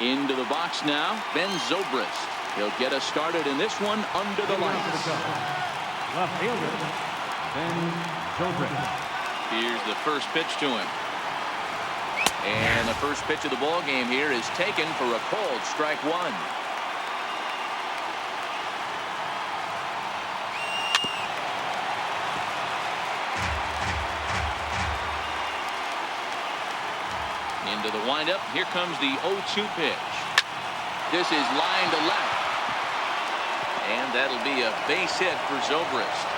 Into the box now, Ben Zobrist. He'll get us started in this one under the lights. Left fielder, Ben Zobrist. Here's the first pitch to him. And the first pitch of the ball game here is taken for a called strike one. Into the windup. Here comes the 0-2 pitch. This is line to left. And that'll be a base hit for Zobrist.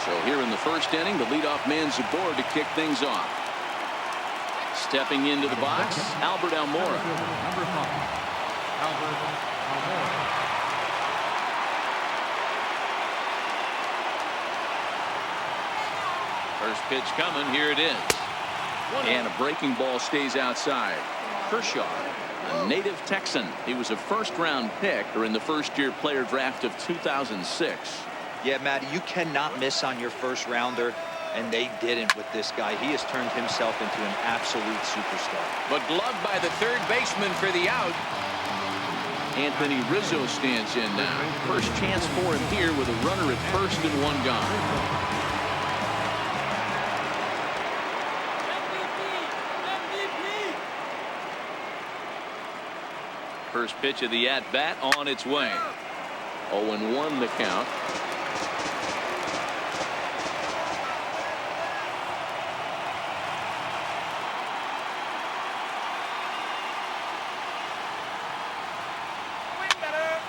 So here in the first inning, the leadoff man's aboard to kick things off. Stepping into the box, Albert Almora. Number 5, Albert Almora. First pitch coming. Here it is. And a breaking ball stays outside. Kershaw, a native Texan. He was a first-round pick or in the first-year player draft of 2006. Yeah, Matty, you cannot miss on your first rounder, and they didn't with this guy. He has turned himself into an absolute superstar. But gloved by the third baseman for the out. Anthony Rizzo stands in now. First chance for him here with a runner at first and one gone. First pitch of the at-bat on its way. 0-1 the count.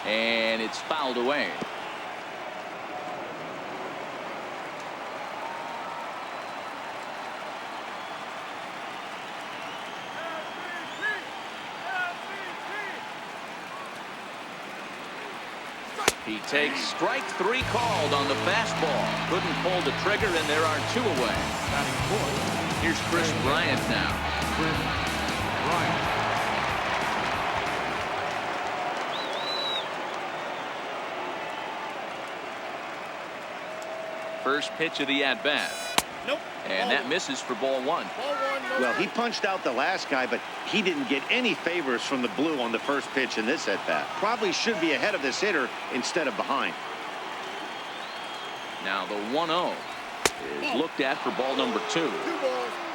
And it's fouled away. He takes strike three called on the fastball. Couldn't pull the trigger, and there are two away. Here's Chris Bryant now. Chris Bryant. First pitch of the at-bat. Nope. And that misses for ball one. Well, he punched out the last guy, but he didn't get any favors from the blue on the first pitch in this at-bat. Probably should be ahead of this hitter instead of behind. Now the 1-0 is looked at for ball number 2.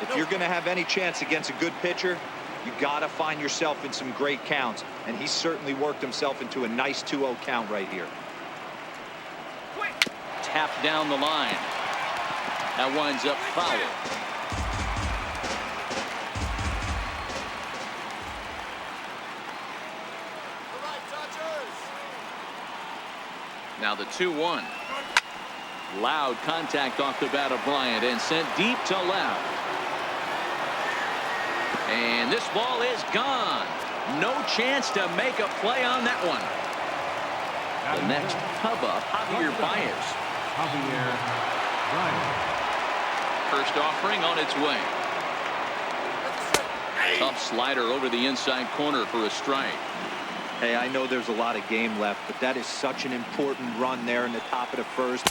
If you're going to have any chance against a good pitcher, you got to find yourself in some great counts, and he certainly worked himself into a nice 2-0 count right here. Tapped down the line. That winds up foul. Now the 2-1. Loud contact off the bat of Bryant and sent deep to left. And this ball is gone. No chance to make a play on that one. The next tub up, Javier Baez. Javier Bryant. First offering on its way. Tough slider over the inside corner for a strike. Hey, I know there's a lot of game left, but that is such an important run there in the top of the first.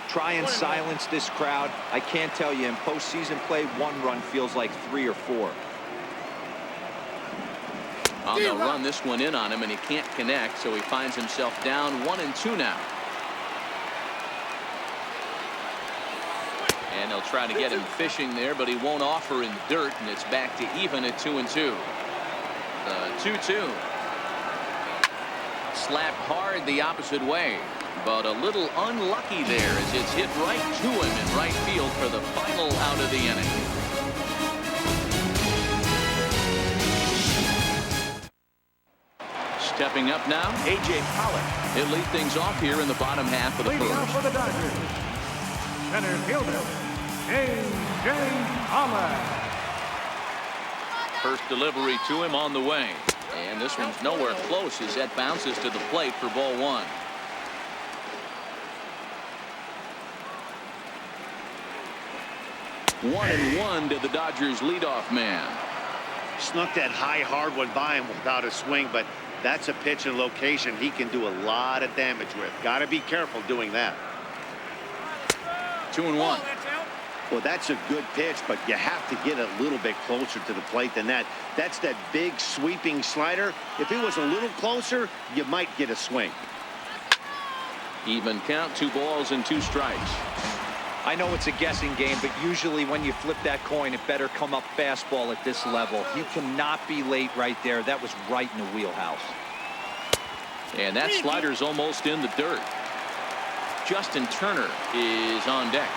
Try and silence this crowd. I can't tell you, in postseason play, one run feels like 3 or 4. Well, they'll run this one in on him, and he can't connect, so he finds himself down 1-2 now. And they'll try to get him fishing there, but he won't offer in dirt, and it's back to even at 2-2. The 2-2. Slapped hard the opposite way, but a little unlucky there as it's hit right to him in right field for the final out of the inning. Stepping up now, A.J. Pollock. He'll lead things off here in the bottom half of the Leading off first. for the Dodgers, center fielder, A.J. Pollock. First delivery to him on the way. And this one's nowhere close as that bounces to the plate for ball one. One and one to the Dodgers leadoff man. Snuck that high hard one by him without a swing, but that's a pitch and location he can do a lot of damage with. Got to be careful doing that. 2-1. Well, that's a good pitch, but you have to get a little bit closer to the plate than that. That's that big sweeping slider. If it was a little closer, you might get a swing. Even count, 2 balls and 2 strikes. I know it's a guessing game, but usually when you flip that coin, it better come up fastball at this level. You cannot be late right there. That was right in the wheelhouse. And that slider's almost in the dirt. Justin Turner is on deck.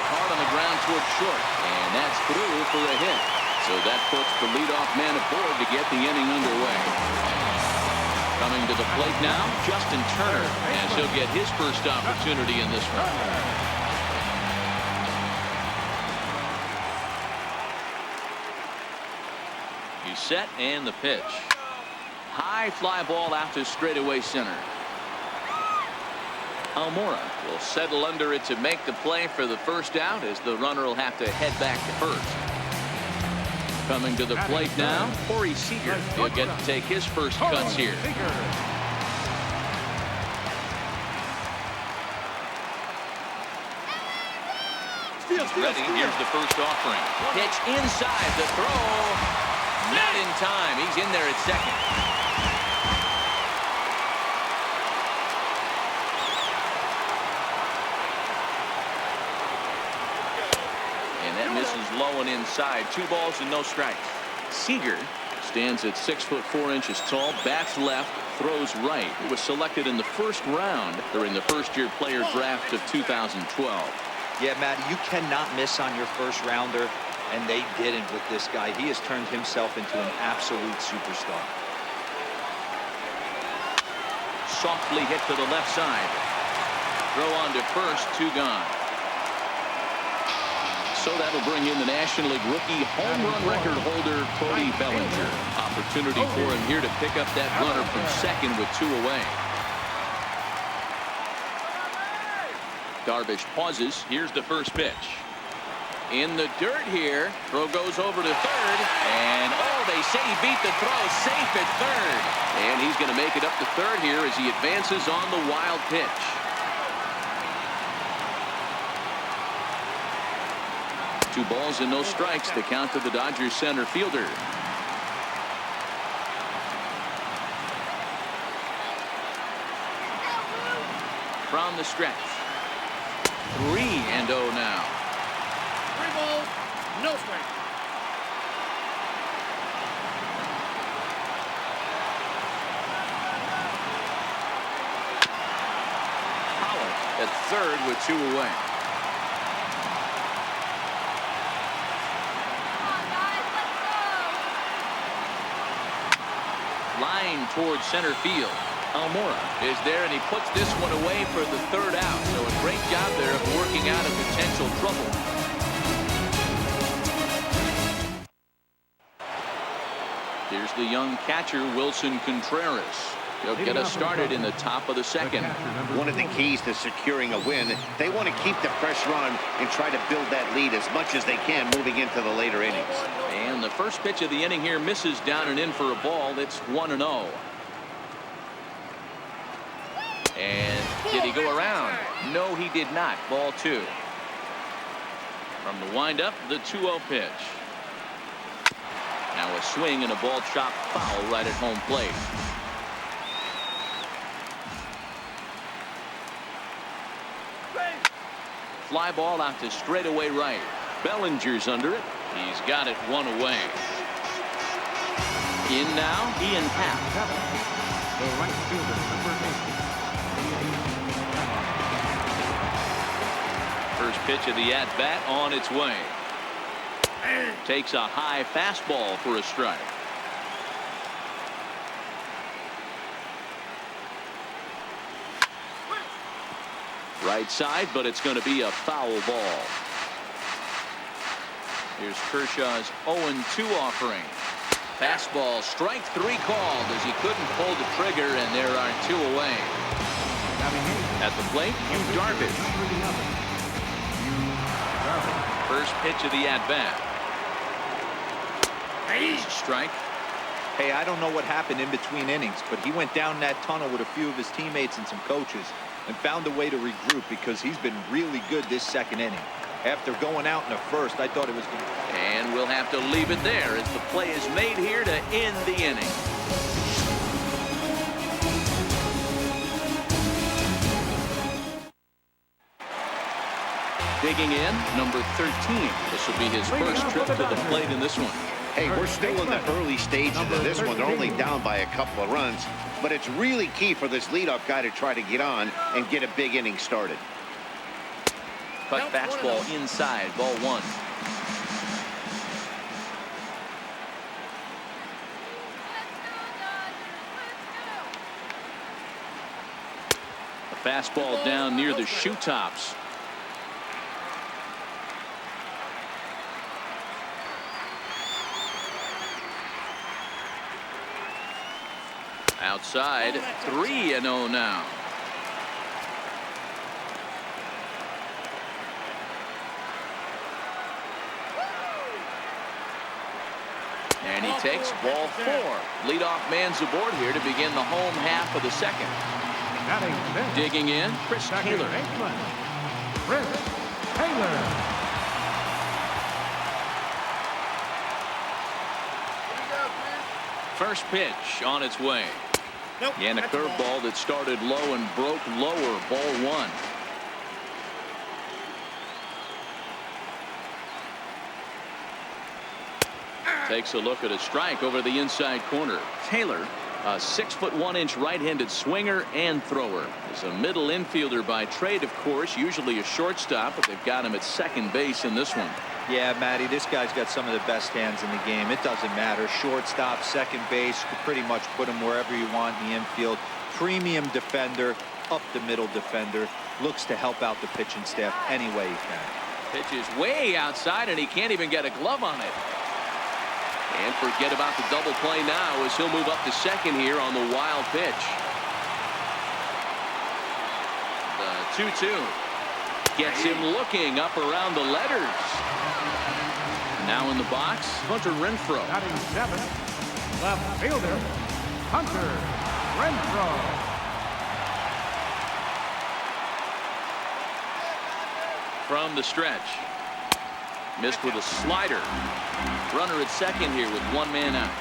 Hard on the ground towards short, and that's through for a hit. So that puts the leadoff man aboard to get the inning underway. Coming to the plate now, Justin Turner, as he'll get his first opportunity in this one. He's set, and the pitch. High fly ball out to straightaway center. Almora will settle under it to make the play for the first out, as the runner will have to head back to first. Coming to the plate now, Corey Seager. He'll get to take his first cuts here. He's ready. Here's the first offering. Pitch inside, the throw. Not in time. He's in there at second. And that misses low and inside. 2 balls and no strikes. Seager stands at 6'4" tall, bats left, throws right. He was selected in the first round during the first-year player draft of 2012. Yeah, Matt, you cannot miss on your first rounder, and they didn't with this guy. He has turned himself into an absolute superstar. Softly hit to the left side. Throw on to first, 2 gone. So that'll bring in the National League rookie home run record holder, Cody Bellinger. Opportunity for him here to pick up that runner from second with 2 away. Darvish pauses. Here's the first pitch. In the dirt here. Throw goes over to third. And, oh, they say he beat the throw. Safe at third. And he's going to make it up to third here as he advances on the wild pitch. Two balls and no strikes to count to the Dodgers center fielder. From the stretch. 3-0 now. 3 balls, no strikes. Pollock at third with 2 away. Line towards center field. Almora is there, and he puts this one away for the third out. So a great job there of working out of potential trouble. Here's the young catcher, Wilson Contreras. He'll get us started in the top of the second. One of the keys to securing a win, they want to keep the fresh run and try to build that lead as much as they can moving into the later innings. And the first pitch of the inning here misses down and in for a ball. It's 1-0. And did he go around? No, he did not. Ball 2. From the windup, the 2-0 pitch. Now a swing and a ball chopped foul right at home plate. Fly ball out to straightaway right. Bellinger's under it. He's got it 1 away. In now, Ian Happ. The right fielder, number 8. First pitch of the at-bat on its way. Takes a high fastball for a strike. Right side, but it's going to be a foul ball. Here's Kershaw's 0-2 offering. Fastball, strike 3 called as he couldn't pull the trigger, and there are 2 away. At the plate, Yu Darvish. First pitch of the at-bat. Strike. Hey, I don't know what happened in between innings, but he went down that tunnel with a few of his teammates and some coaches. and found a way to regroup because he's been really good this second inning. After going out in the first, I thought it was going to... And we'll have to leave it there as the play is made here to end the inning. Digging in, number 13. This will be his first trip to the plate in this one. Hey, we're still in the early stages of this one. They're only down by a couple of runs, but it's really key for this leadoff guy to try to get on and get a big inning started. Cut fastball inside, ball 1. A fastball down near the shoe tops. Outside, 3-0 now. And he takes ball 4. Leadoff man's aboard here to begin the home half of the second. Digging in, Chris Taylor. Chris Taylor. First pitch on its way. Nope, And a curveball that started low and broke lower, ball 1. Takes a look at a strike over the inside corner. Taylor, a 6'1" right-handed swinger and thrower. Is a middle infielder by trade, of course, usually a shortstop, but they've got him at second base in this one. Yeah, Matty, this guy's got some of the best hands in the game. It doesn't matter. Shortstop, second base, you could pretty much put him wherever you want in the infield. Premium defender, up the middle defender. Looks to help out the pitching staff any way he can. Pitch is way outside, and he can't even get a glove on it. And forget about the double play now as he'll move up to second here on the wild pitch. The 2-2 gets him looking up around the letters. Now in the box, Hunter Renfroe. Batting 7, left fielder, Hunter Renfroe. From the stretch. Missed with a slider. Runner at second here with 1 man out.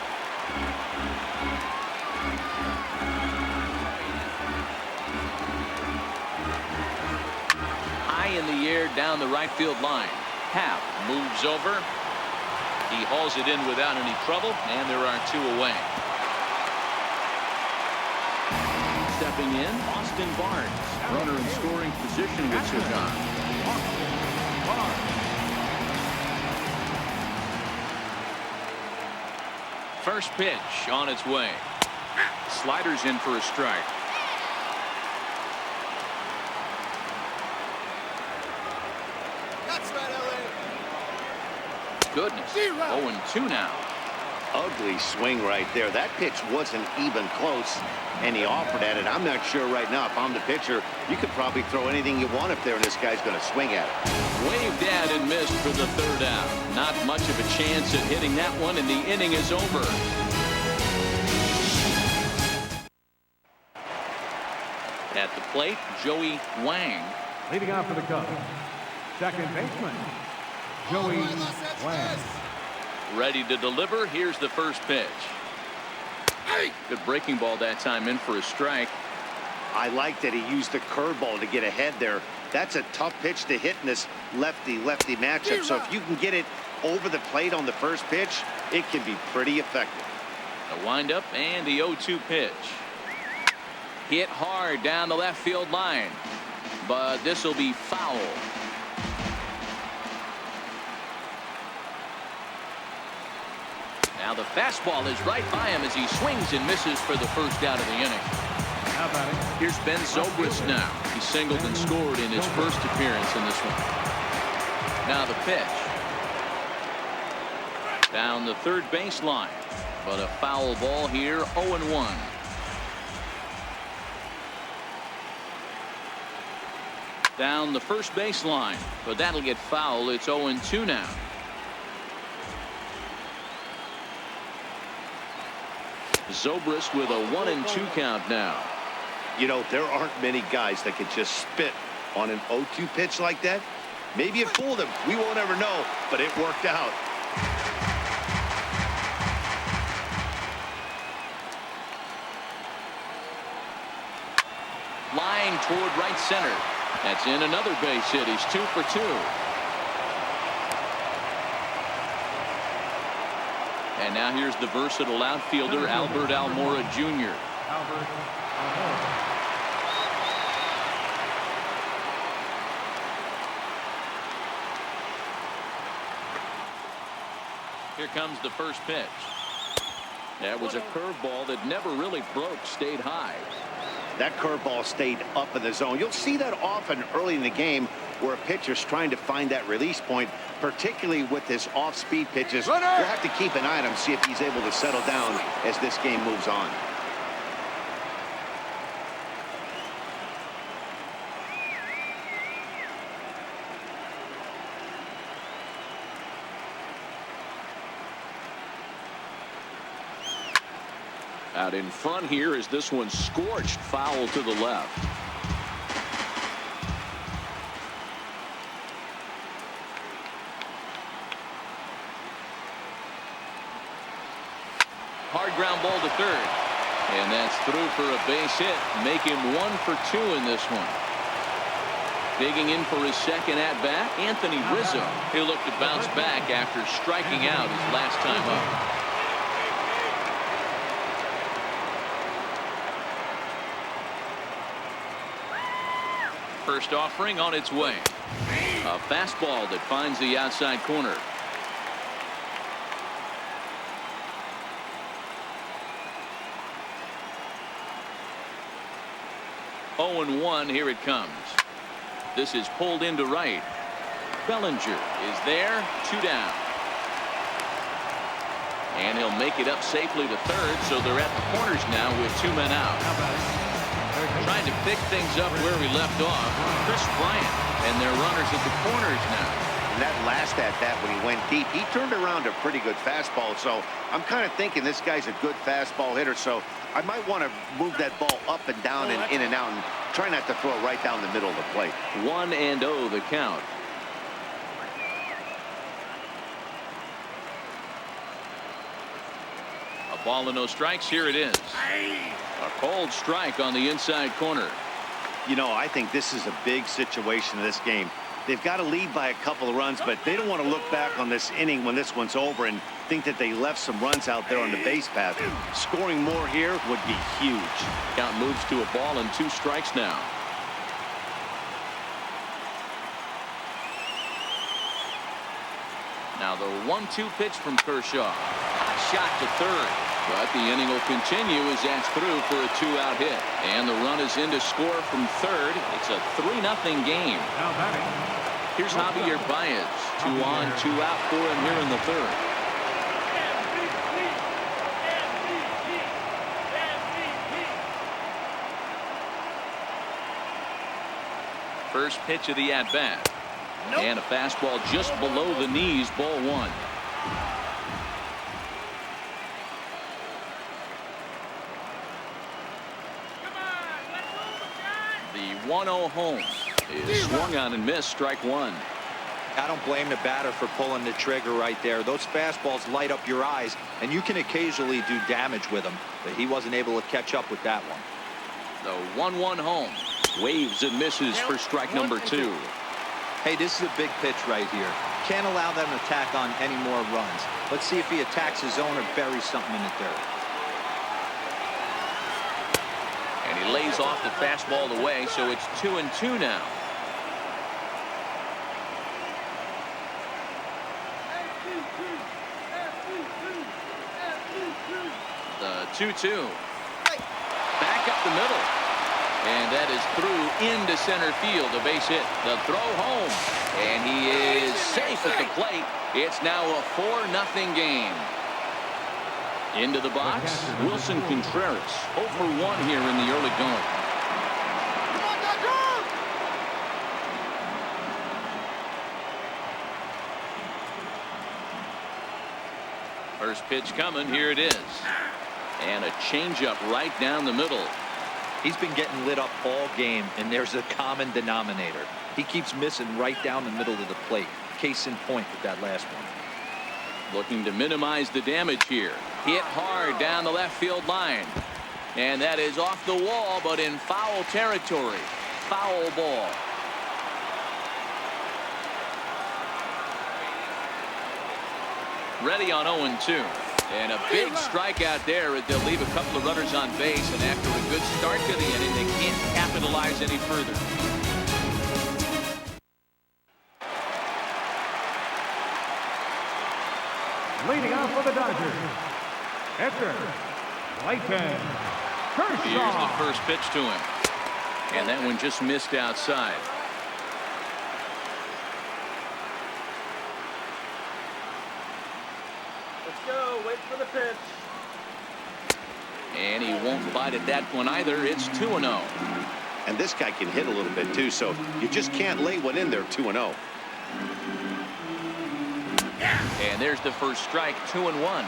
High in the air down the right field line. Happ moves over. He hauls it in without any trouble, and there are 2 away. Stepping in, Austin Barnes. Runner in scoring position with 2 gone. First pitch on its way. Sliders in for a strike. That's right, LA. Goodness. 0-2 now. Ugly swing right there. That pitch wasn't even close, and he offered at it. I'm not sure right now if I'm the pitcher. You could probably throw anything you want up there, and this guy's going to swing at it. Waved at and missed for the 3rd out. Not much of a chance at hitting that one, and the inning is over. At the plate, Joey Wang. Leading off for the Cubs, second baseman, Joey Wang. Ready to deliver. Here's the first pitch. Good breaking ball that time, in for a strike. I like that he used the curveball to get ahead there. That's a tough pitch to hit in this lefty-lefty matchup. So if you can get it over the plate on the first pitch, it can be pretty effective. A windup and the 0-2 pitch. Hit hard down the left field line, but this will be foul. Now the fastball is right by him as he swings and misses for the first out of the inning. Now batting, Here's Ben Zobrist now. He singled and scored in his first appearance in this one. Now the pitch. Down the third baseline, but a foul ball here, 0-1. Down the first baseline, but that'll get foul. It's 0-2 now. Zobrist with a 1-2 count now. You know, there aren't many guys that can just spit on an 0-2 pitch like that. Maybe it fooled him. We won't ever know, but it worked out. Line toward right center. That's in another base hit. He's 2 for 2. And now here's the versatile outfielder, Albert Almora Jr. Albert Almora. Here comes the first pitch. That was a curveball that never really broke, stayed high. That curveball stayed up in the zone. You'll see that often early in the game where a pitcher's trying to find that release point, particularly with hthis off-speed pitches. We'll have to keep an eye on him, see if he's able to settle down as this game moves on. Out in front here is this one scorched foul to the left. Hard ground ball to third. And that's through for a base hit. Make him 1 for 2 in this one. Digging in for his second at-bat, Anthony Rizzo. He'll look to bounce back after striking out his last time up. First offering on its way. A fastball that finds the outside corner. Oh and 1. Here it comes. This is pulled into right. Bellinger is there. 2 down. And he'll make it up safely to third, so they're at the corners now with 2 men out. Trying to pick things up where we left off. Chris Bryant, and their runners at the corners now. And that last at-bat when he went deep, he turned around a pretty good fastball. So I'm kind of thinking this guy's a good fastball hitter. So I might want to move that ball up and down and in and out and try not to throw it right down the middle of the plate. 1-0 the count. A ball and no strikes. Here it is. A cold strike on the inside corner. You know, I think this is a big situation in this game. They've got to lead by a couple of runs, but they don't want to look back on this inning when this one's over and think that they left some runs out there on the base path. Scoring more here would be huge. Count moves to a ball and 2 strikes now. Now the 1-2 pitch from Kershaw. Hot shot to third. But the inning will continue as that's through for a 2-out hit. And the run is in to score from third. It's a 3-0 game. Now batting. Here's Javier Baez. 2 on, 2 out for him here in the third. First pitch of the at-bat. And a fastball just below the knees, ball 1. The 1-0 home is swung on and missed, strike 1. I don't blame the batter for pulling the trigger right there. Those fastballs light up your eyes, and you can occasionally do damage with them, but he wasn't able to catch up with that one. The 1-1 home. Waves and misses for strike number 2. Hey, this is a big pitch right here. Can't allow them to tack on any more runs. Let's see if he attacks his zone or buries something in the dirt. And he lays off the fastball away, so it's 2-2 now. The 2-2. Back up the middle. And that is through into center field. A base hit. The throw home. And he is safe at the plate. It's now a 4-0 game. Into the box, Wilson Contreras. 0 for 1 here in the early going. First pitch coming. Here it is. And a changeup right down the middle. He's been getting lit up all game, and there's a common denominator. He keeps missing right down the middle of the plate. Case in point with that last one. Looking to minimize the damage here. Hit hard down the left field line. And that is off the wall, but in foul territory. Foul ball. Ready on 0-2. And a big strikeout there as they'll leave a couple of runners on base. And after a good start to the inning, they can't capitalize any further. Leading off for the Dodgers, Hector Clayton Kershaw. Here's the first pitch to him. And that one just missed outside. Let's go. Wait for the pitch. And he won't bite at that one either. It's 2-0. And this guy can hit a little bit too, so you just can't lay one in there 2-0. And there's the first strike, 2-1.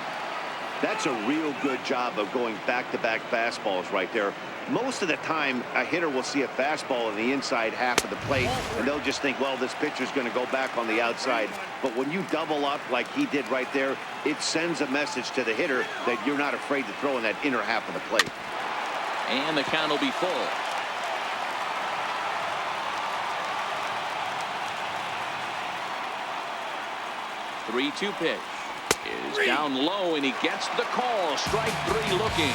That's a real good job of going back-to-back fastballs right there. Most of the time, a hitter will see a fastball in the inside half of the plate, and they'll just think, well, this pitcher's going to go back on the outside. But when you double up like he did right there, it sends a message to the hitter that you're not afraid to throw in that inner half of the plate. And the count will be full. Three-two pitch is down low, and he gets the call. Strike three looking.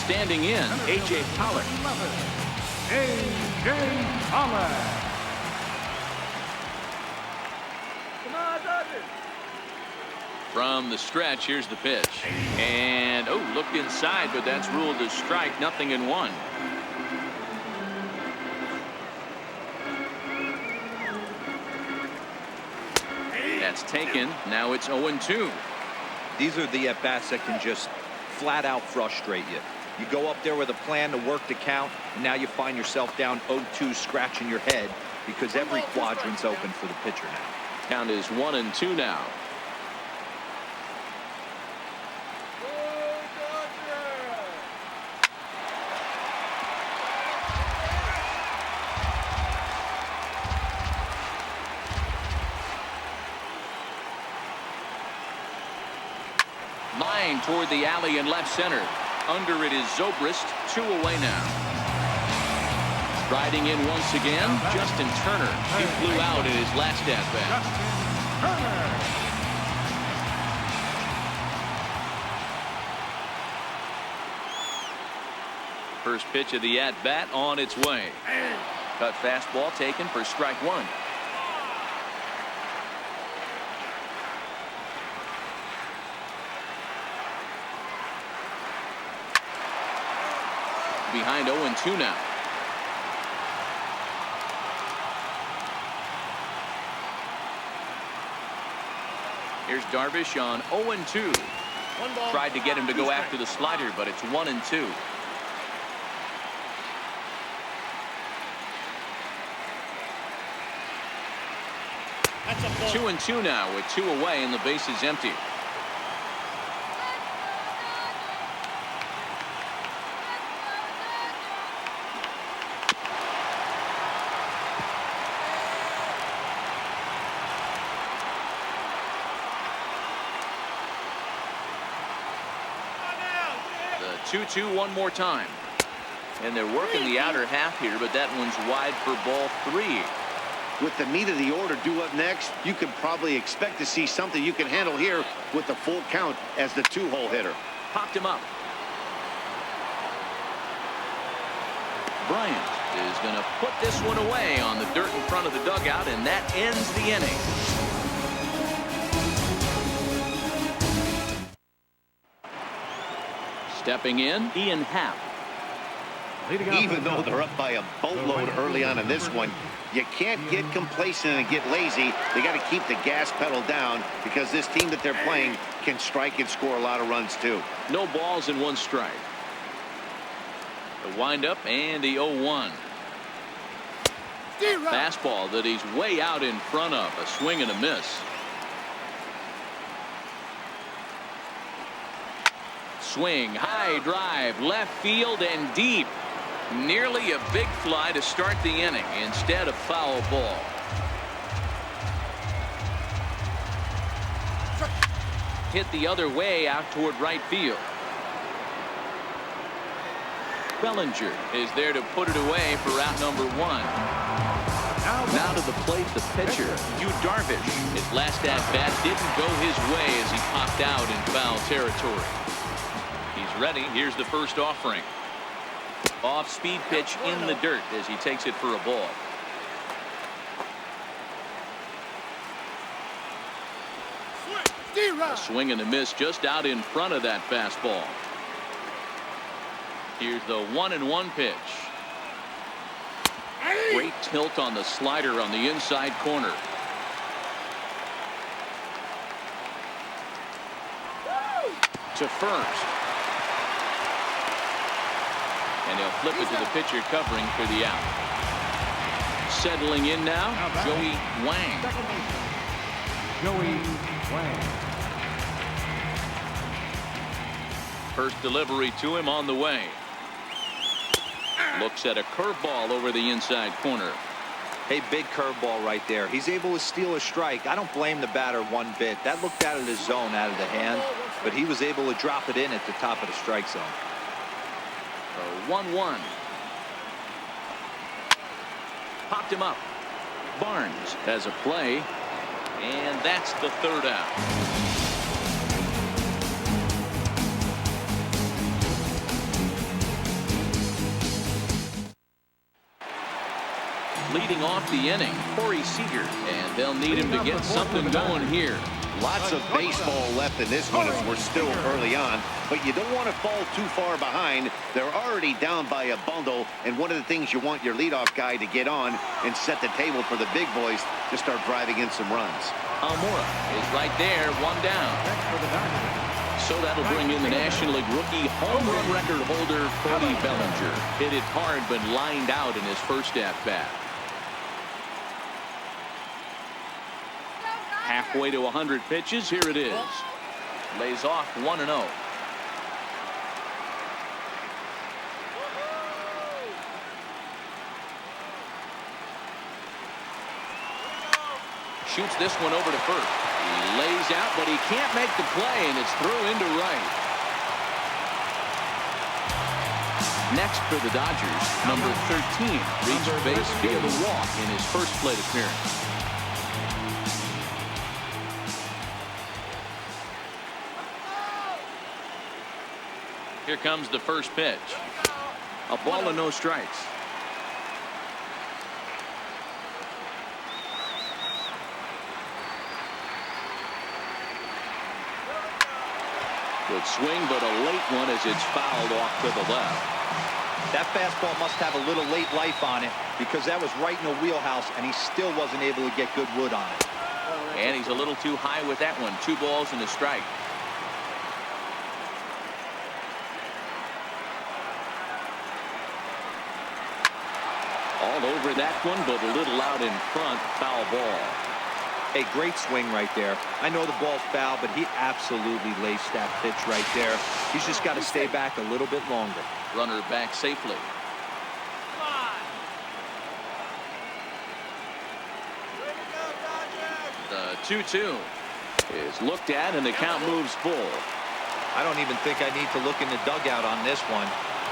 Standing in, A.J. Pollock. A.J. Pollock. Come on, Dodgers. From the stretch, here's the pitch. And, oh, looked inside, but that's ruled a strike. 0-1. That's taken. Now it's 0-2. These are the at-bats that can just flat out frustrate you. You go up there with a plan to work the count, and now you find yourself down 0-2, scratching your head because every quadrant's open for the pitcher now. Count is 1-2 now. Line toward the alley in left center. Under it is Zobrist. 2 away now. Riding in once again, Justin Turner. He flew out in his last at-bat. First pitch of the at-bat on its way. Cut fastball taken for strike one. Behind 0-2 now. Here's Darvish on 0-2. Tried to get him to go after the slider, but it's 1-2. That's a ball. 2-2 now with 2 away and the base is empty. The 2-2 one more time. And they're working the outer half here, but that one's wide for ball 3. With the meat of the order due up next, you could probably expect to see something you can handle here with the full count as the 2-hole hitter. Popped him up. Bryant is going to put this one away on the dirt in front of the dugout, and that ends the inning. Stepping in, Ian Happ. Even though they're up by a boatload early on in this one, you can't get complacent and get lazy. They got to keep the gas pedal down because this team that they're playing can strike and score a lot of runs too. No balls and 1 strike. The windup and the 0-1. Fastball that he's way out in front of. A swing and a miss. Swing, high drive, left field and deep. Nearly a big fly to start the inning instead of foul ball. Hit the other way out toward right field. Bellinger is there to put it away for out number 1. Now to the plate, the pitcher, Yu Darvish. His last at-bat didn't go his way as he popped out in foul territory. He's ready. Here's the first offering. Off-speed pitch in the dirt as he takes it for a ball. A swing and a miss just out in front of that fastball. Here's the 1-1 pitch. Great tilt on the slider on the inside corner. To first. And he'll flip it to the pitcher covering for the out. Settling in now, Joey Wang. Joey Wang. First delivery to him on the way. Looks at a curveball over the inside corner. Hey, big curveball right there. He's able to steal a strike. I don't blame the batter one bit. That looked out of the zone, out of the hand, but he was able to drop it in at the top of the strike zone. 1-1. Popped him up. Barnes has a play, and that's the third out. Leading off the inning, Corey Seager, and they'll need him to get something going here. Lots of baseball left in this one as we're still early on, but you don't want to fall too far behind. They're already down by a bundle, and one of the things you want your leadoff guy to get on and set the table for the big boys to start driving in some runs. Almora is right there, 1 down. So that'll bring in the National League rookie home run record holder Cody Bellinger. Hit it hard but lined out in his first at-bat. Halfway to 100 pitches. Here it is. Lays off 1-0. Shoots this one over to first. He lays out, but he can't make the play, and it's through into right. Next for the Dodgers, number 13 reached base via the walk in his first plate appearance. Here comes the first pitch. A ball and no strikes. Good swing, but a late one as it's fouled off to the left. That fastball must have a little late life on it because that was right in the wheelhouse, and he still wasn't able to get good wood on it. And he's a little too high with that one. 2 balls and a strike. All over that one, but a little out in front. Foul ball. A great swing right there. I know the ball's foul, but he absolutely laced that pitch right there. He's just got to stay back a little bit longer. Runner back safely. The 2-2 is looked at, and the count moves full. I don't even think I need to look in the dugout on this one.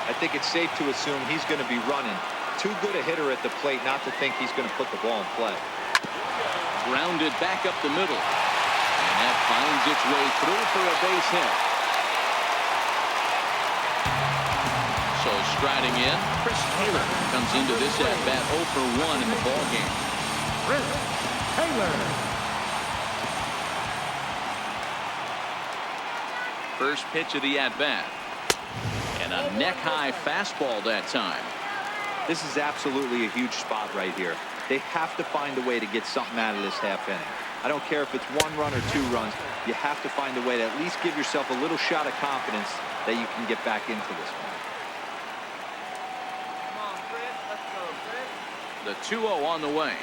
I think it's safe to assume he's going to be running. Too good a hitter at the plate not to think he's going to put the ball in play. Grounded back up the middle. And that finds its way through for a base hit. So striding in, Chris Taylor comes into this at-bat 0 for 1 in the ballgame. Chris Taylor. First pitch of the at-bat. And a neck-high fastball that time. This is absolutely a huge spot right here. They have to find a way to get something out of this half inning. I don't care if it's 1 run or 2 runs. You have to find a way to at least give yourself a little shot of confidence that you can get back into this one. The 2-0 on the way.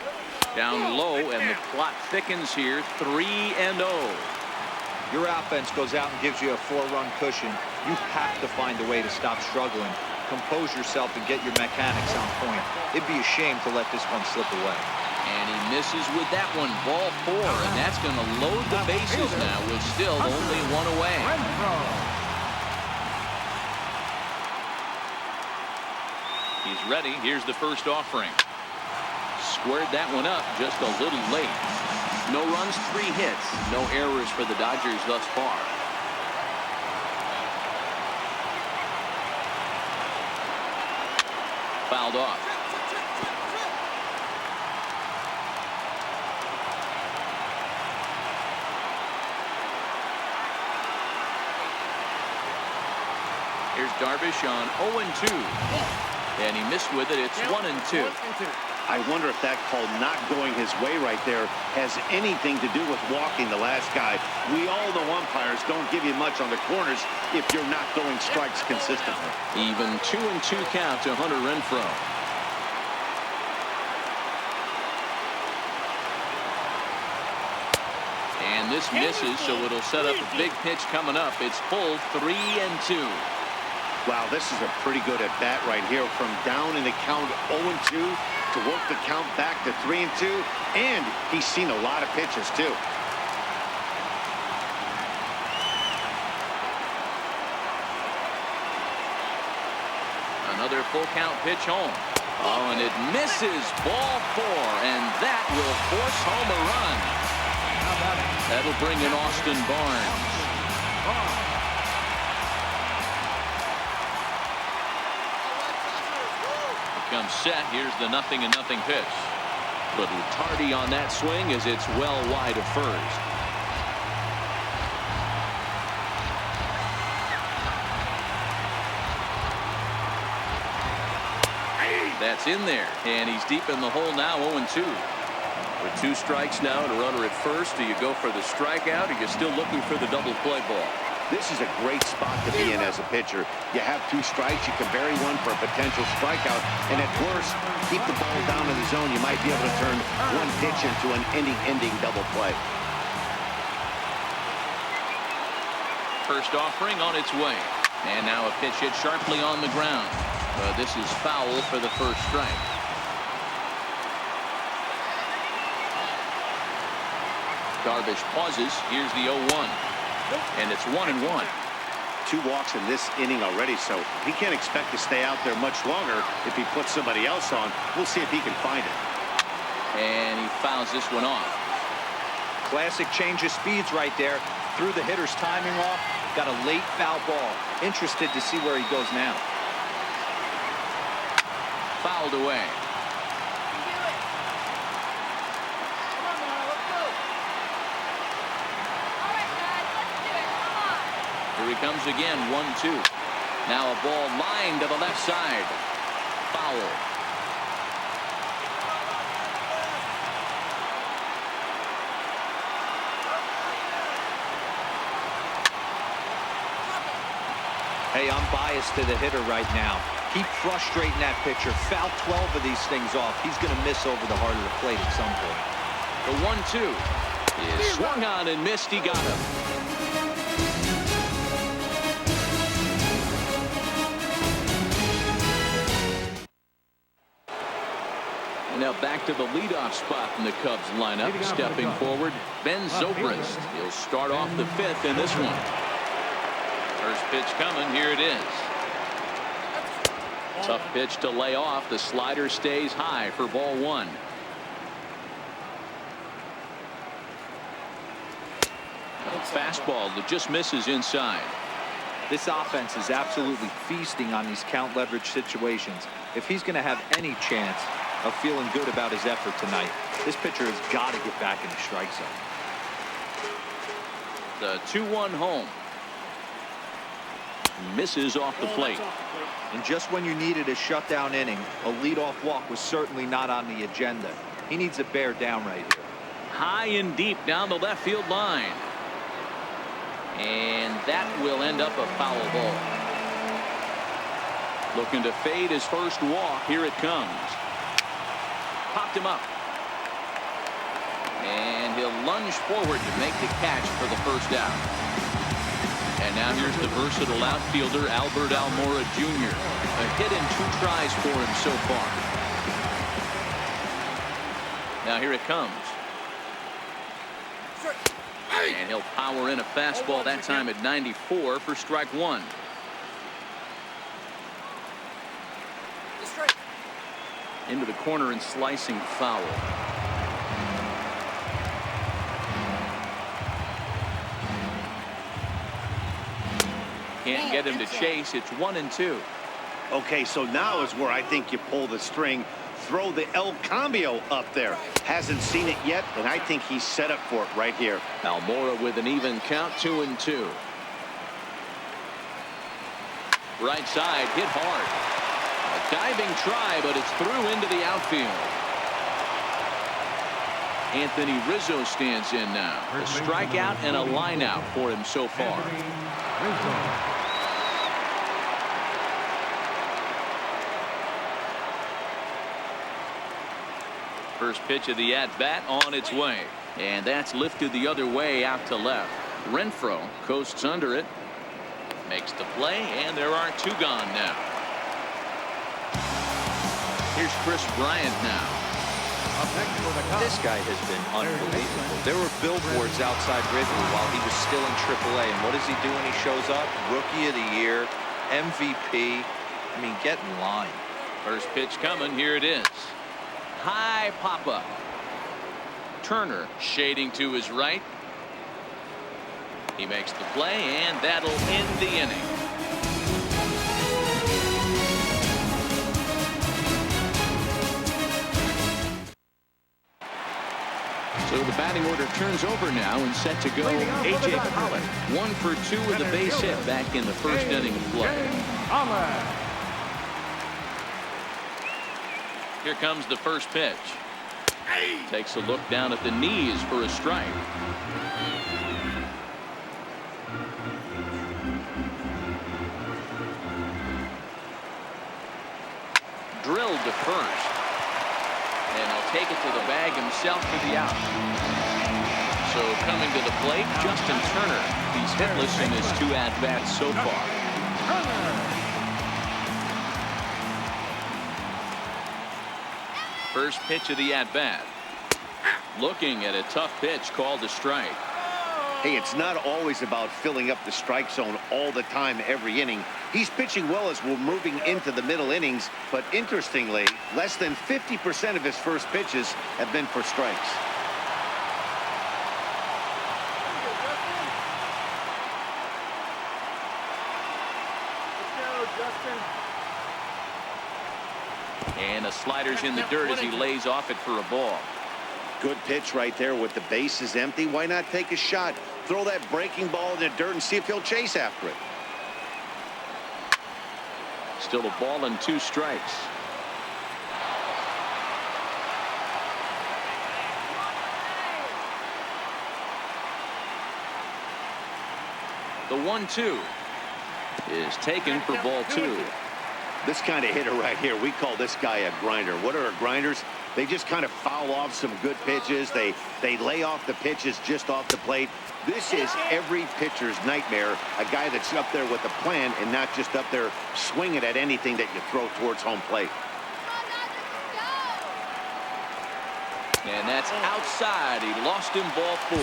Down low, and the plot thickens here. 3-0. Your offense goes out and gives you a 4-run cushion. You have to find a way to stop struggling. Compose yourself and get your mechanics on point. It'd be a shame to let this one slip away. And he misses with that one. Ball 4, and that's going to load the bases now with still only one away. He's ready. Here's the first offering. Squared that one up just a little late. No runs, 3 hits. No errors for the Dodgers thus far. Fouled off. Here's Darvish on 0-2. And he missed with it. It's 1-2. I wonder if that call not going his way right there has anything to do with walking the last guy. We all know umpires don't give you much on the corners if you're not throwing strikes consistently. Even 2-2 count to Hunter Renfroe. And this misses, so it'll set up a big pitch coming up. It's full 3-2. Wow, this is a pretty good at bat right here, from down in the count 0-2 to work the count back to 3-2, and he's seen a lot of pitches too. Another full count pitch home. Oh, and it misses. Ball 4, and that will force home a run. That'll bring in Austin Barnes. Comes set. Here's the 0-0 pitch. Little tardy on that swing as it's well wide of first. That's in there, and he's deep in the hole now. 0-2. With 2 strikes now and a runner at first, do you go for the strikeout, or you're still looking for the double play ball? This is a great spot to be in as a pitcher. You have 2 strikes, you can bury one for a potential strikeout, and at worst, keep the ball down in the zone. You might be able to turn one pitch into an ending double play. First offering on its way, and now a pitch hit sharply on the ground. This is foul for the first strike. Darvish pauses. Here's the 0-1. And it's 1-1. 2 walks in this inning already, so he can't expect to stay out there much longer if he puts somebody else on. We'll see if he can find it. And he fouls this one off. Classic change of speeds right there. Threw the hitter's timing off. Got a late foul ball. Interested to see where he goes now. Fouled away. Here he comes again, 1-2. Now a ball lined to the left side. Foul. Hey, I'm biased to the hitter right now. Keep frustrating that pitcher. Foul 12 of these things off. He's going to miss over the heart of the plate at some point. The 1-2 is swung on and missed. He got him. Now back to the leadoff spot in the Cubs lineup. Stepping forward, Ben Zobrist. He'll start off the 5th in this one. First pitch coming. Here it is. Tough pitch to lay off. The slider stays high for ball 1. Fastball that just misses inside. This offense is absolutely feasting on these count leverage situations. If he's going to have any chance of feeling good about his effort tonight, this pitcher has got to get back in the strike zone. The 2-1 home. Misses off the plate. And just when you needed a shutdown inning, a leadoff walk was certainly not on the agenda. He needs to bear down right here. High and deep down the left field line. And that will end up a foul ball. Looking to fade his first walk. Here it comes. Popped him up. And he'll lunge forward to make the catch for the first down. And now here's the versatile outfielder, Albert Almora Jr. A hit and 2 tries for him so far. Now here it comes. And he'll power in a fastball that time at 94 for strike 1. Into the corner and slicing foul. Can't get him to chase. It's 1-2. Okay, so now is where I think you pull the string. Throw the El Cambio up there. Hasn't seen it yet, and I think he's set up for it right here. Almora with an even count, 2-2. Right side, hit hard. A diving try, but it's through into the outfield. Anthony Rizzo stands in now. A strikeout and a line out for him so far. First pitch of the at-bat on its way. And that's lifted the other way out to left. Renfroe coasts under it. Makes the play, and there are 2 gone now. Here's Chris Bryant now. This guy has been unbelievable. There were billboards outside Wrigley while he was still in AAA. And what does he do when he shows up? Rookie of the Year, MVP. I mean, get in line. First pitch coming. Here it is. High pop-up. Turner shading to his right. He makes the play, and that'll end the inning. So the batting order turns over now and set to go. A.J. Pollock, 1 for 2 with a base hit back in the first inning of play. Here comes the first pitch. Takes a look down at the knees for a strike. Drilled to first. And he'll take it to the bag himself for the out. So coming to the plate, Justin Turner. He's hitless in his 2 at-bats so far. First pitch of the at-bat. Looking at a tough pitch called a strike. Hey, it's not always about filling up the strike zone all the time every inning. He's pitching well as we're moving into the middle innings, but interestingly, less than 50% of his first pitches have been for strikes. And a slider's in the dirt as he lays off it for a ball. Good pitch right there with the bases empty. Why not take a shot? Throw that breaking ball in the dirt and see if he'll chase after it. Still a ball and 2 strikes. The 1-2 is taken for ball 2. This kind of hitter right here, we call this guy a grinder. What are grinders? They just kind of foul off some good pitches. They lay off the pitches just off the plate. This is every pitcher's nightmare, a guy that's up there with a plan and not just up there swinging at anything that you throw towards home plate. And that's outside. He lost him, ball 4.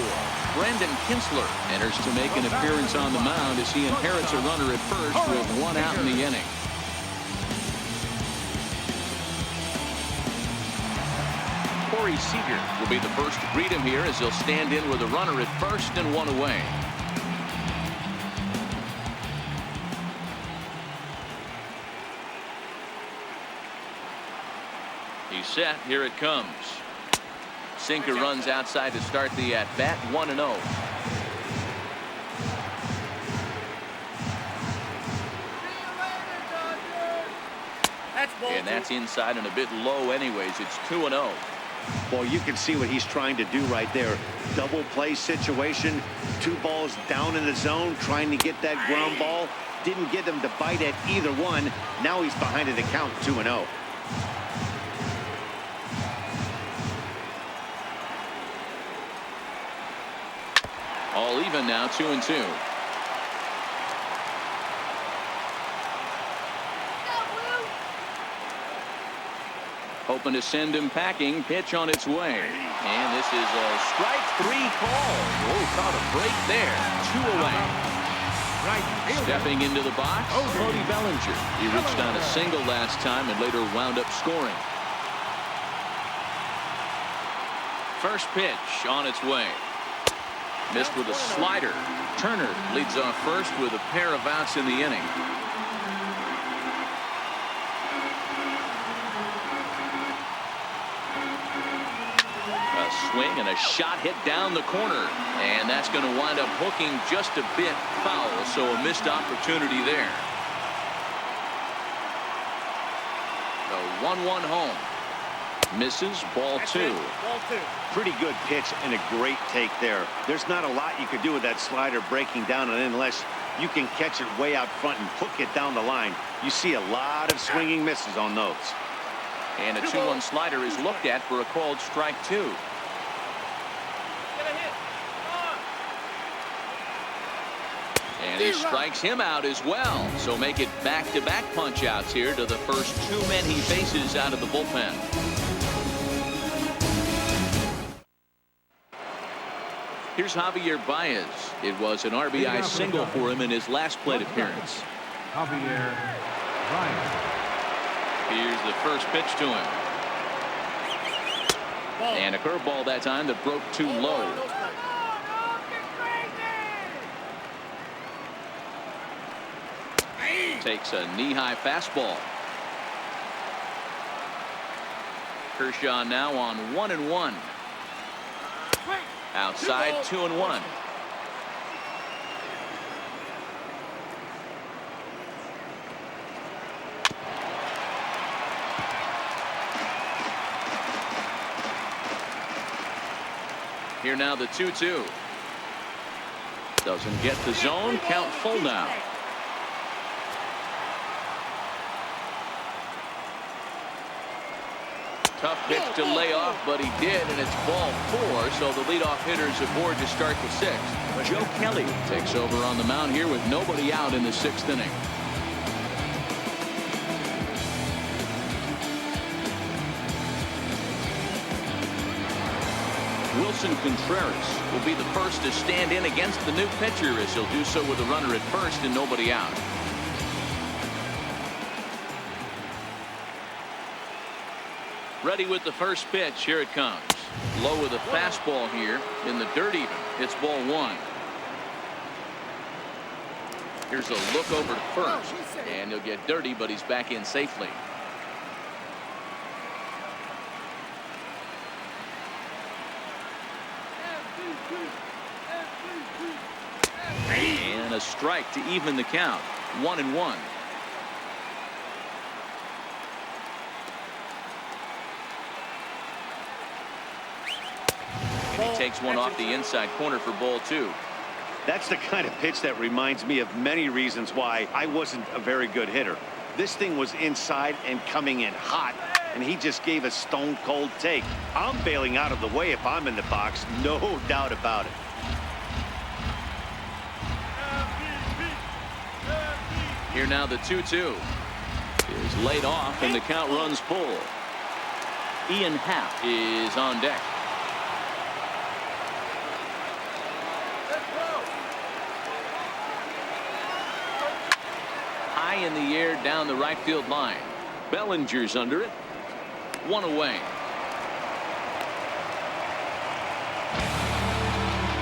Brendan Kinsler enters to make an appearance on the mound as he inherits a runner at first with 1 out in the inning. Corey Seager will be the first to greet him here as he'll stand in with a runner at first and 1 away. He's set. Here it comes. Sinker runs outside to start the at-bat. 1-0. And that's inside and a bit low anyways. It's 2-0. Well, you can see what he's trying to do right there. Double play situation. 2 balls down in the zone, trying to get that ground ball. Didn't get him to bite at either one. Now he's behind in the count, 2-0. All even now, 2-2. Hoping to send him packing. Pitch on its way. And this is a strike 3 call. Oh, caught a break there. 2 away. Right. Stepping into the box, Cody Bellinger. He reached on a single last time and later wound up scoring. First pitch on its way. Missed with a slider. Turner leads off first with a pair of outs in the inning. Swing and a shot hit down the corner, and that's going to wind up hooking just a bit foul, so a missed opportunity there. The 1-1 home. Misses, ball 2. Pretty good pitch and a great take there. There's not a lot you could do with that slider breaking down, and unless you can catch it way out front and hook it down the line, you see a lot of swinging misses on those. And a 2-1 slider is looked at for a called strike 2. And he strikes him out as well. So make it back-to-back punch-outs here to the first 2 men he faces out of the bullpen. Here's Javier Baez. It was an RBI single for him in his last plate appearance. Javier Baez. Here's the first pitch to him. And a curveball that time that broke too low. Takes a knee-high fastball. Kershaw now on 1-1. Outside 2-1. Here now the 2-2. Doesn't get the zone. Count full now. Tough pitch to lay off, but he did, and it's ball 4, so the leadoff hitter's aboard to start the 6th. Joe Kelly takes over on the mound here with nobody out in the 6th inning. Wilson Contreras will be the first to stand in against the new pitcher, as he'll do so with a runner at first and nobody out. Ready with the first pitch. Here it comes. Low with a fastball here in the dirt even. It's ball 1. Here's a look over to first. And he'll get dirty, but he's back in safely. And a strike to even the count. 1-1. He takes one off the inside corner for ball 2. That's the kind of pitch that reminds me of many reasons why I wasn't a very good hitter. This thing was inside and coming in hot, and he just gave a stone-cold take. I'm bailing out of the way if I'm in the box, no doubt about it. Here now the 2-2 is laid off, and the count runs full. Ian Happ is on deck. High in the air down the right field line. Bellinger's under it. 1 away.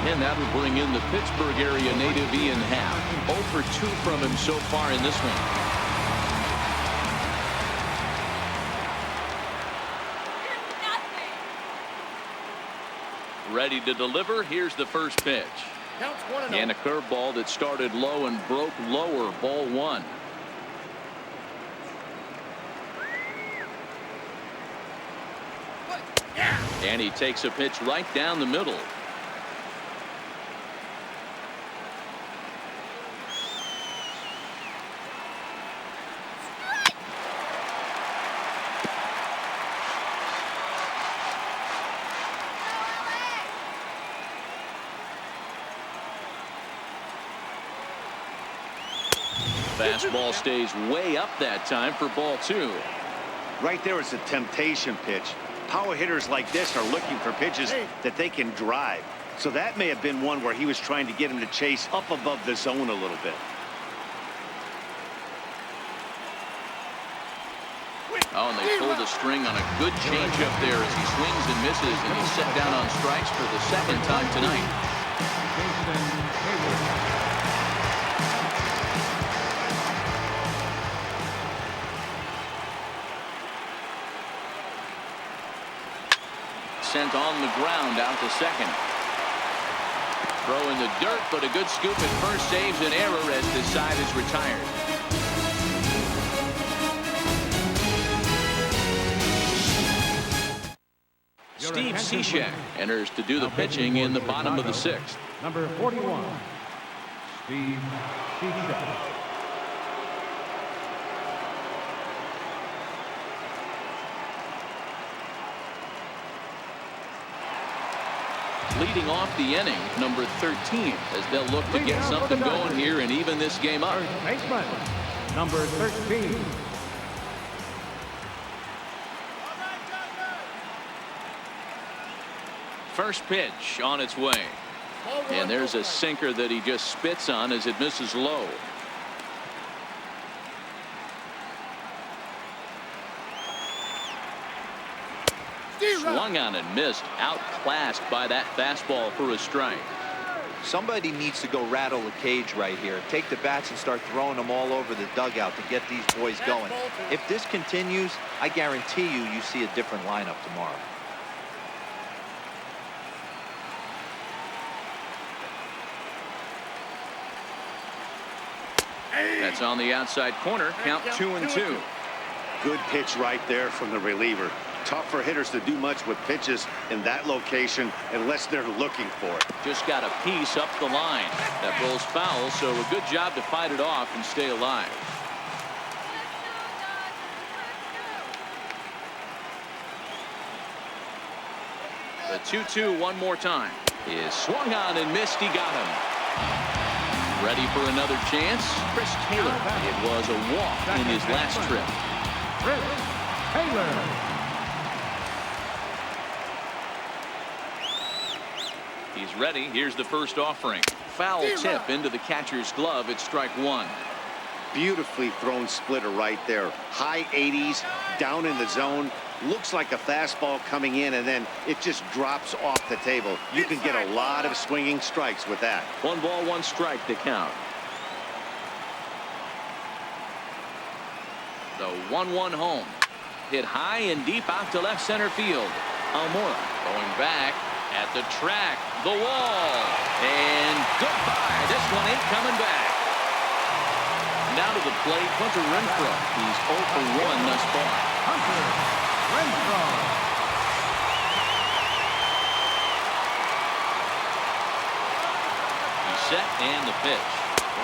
And that'll bring in the Pittsburgh area native Ian Happ. 0 for 2 from him so far in this one. Ready to deliver. Here's the first pitch. And a curveball that started low and broke lower. Ball 1. And he takes a pitch right down the middle. Fastball stays way up that time for ball 2. Right there is a temptation pitch. Power hitters like this are looking for pitches that they can drive. So that may have been one where he was trying to get him to chase up above the zone a little bit. Oh, and they pulled the string on a good changeup there as he swings and misses, and he's set down on strikes for the second time tonight. Sent on the ground out to second. Throw in the dirt, but a good scoop at first saves an error as this side is retired. Steve Cishek enters to do the pitching in the bottom of the 6th. Number 41, Steve Cishek. Leading off the inning, number 13, as they'll look to get something going here and even this game up. First baseman, number 13. First pitch on its way. And there's a sinker that he just spits on as it misses low. Swung on and missed, outclassed by that fastball for a strike. Somebody needs to go rattle the cage right here. Take the bats and start throwing them all over the dugout to get these boys going. If this continues, I guarantee you see a different lineup tomorrow. That's on the outside corner. Count 2-2. Good pitch right there from the reliever. Tough for hitters to do much with pitches in that location unless they're looking for it. Just got a piece up the line. That rolls foul, so a good job to fight it off and stay alive. The 2-2 one more time. Is swung on and missed. He got him. Ready for another chance? Chris Taylor. It was a walk in his last trip. Chris Taylor. He's ready. Here's the first offering. Foul tip into the catcher's glove. It's strike 1. Beautifully thrown splitter right there. High 80s, down in the zone. Looks like a fastball coming in, and then it just drops off the table. You can get a lot of swinging strikes with that. 1 ball, 1 strike to count. The 1-1 home. Hit high and deep out to left center field. Almora going back at the track. The wall. And goodbye. This one ain't coming back. Now to the plate, Hunter Renfroe. He's 0 for 1 thus far. Hunter Renfroe. He's set and the pitch.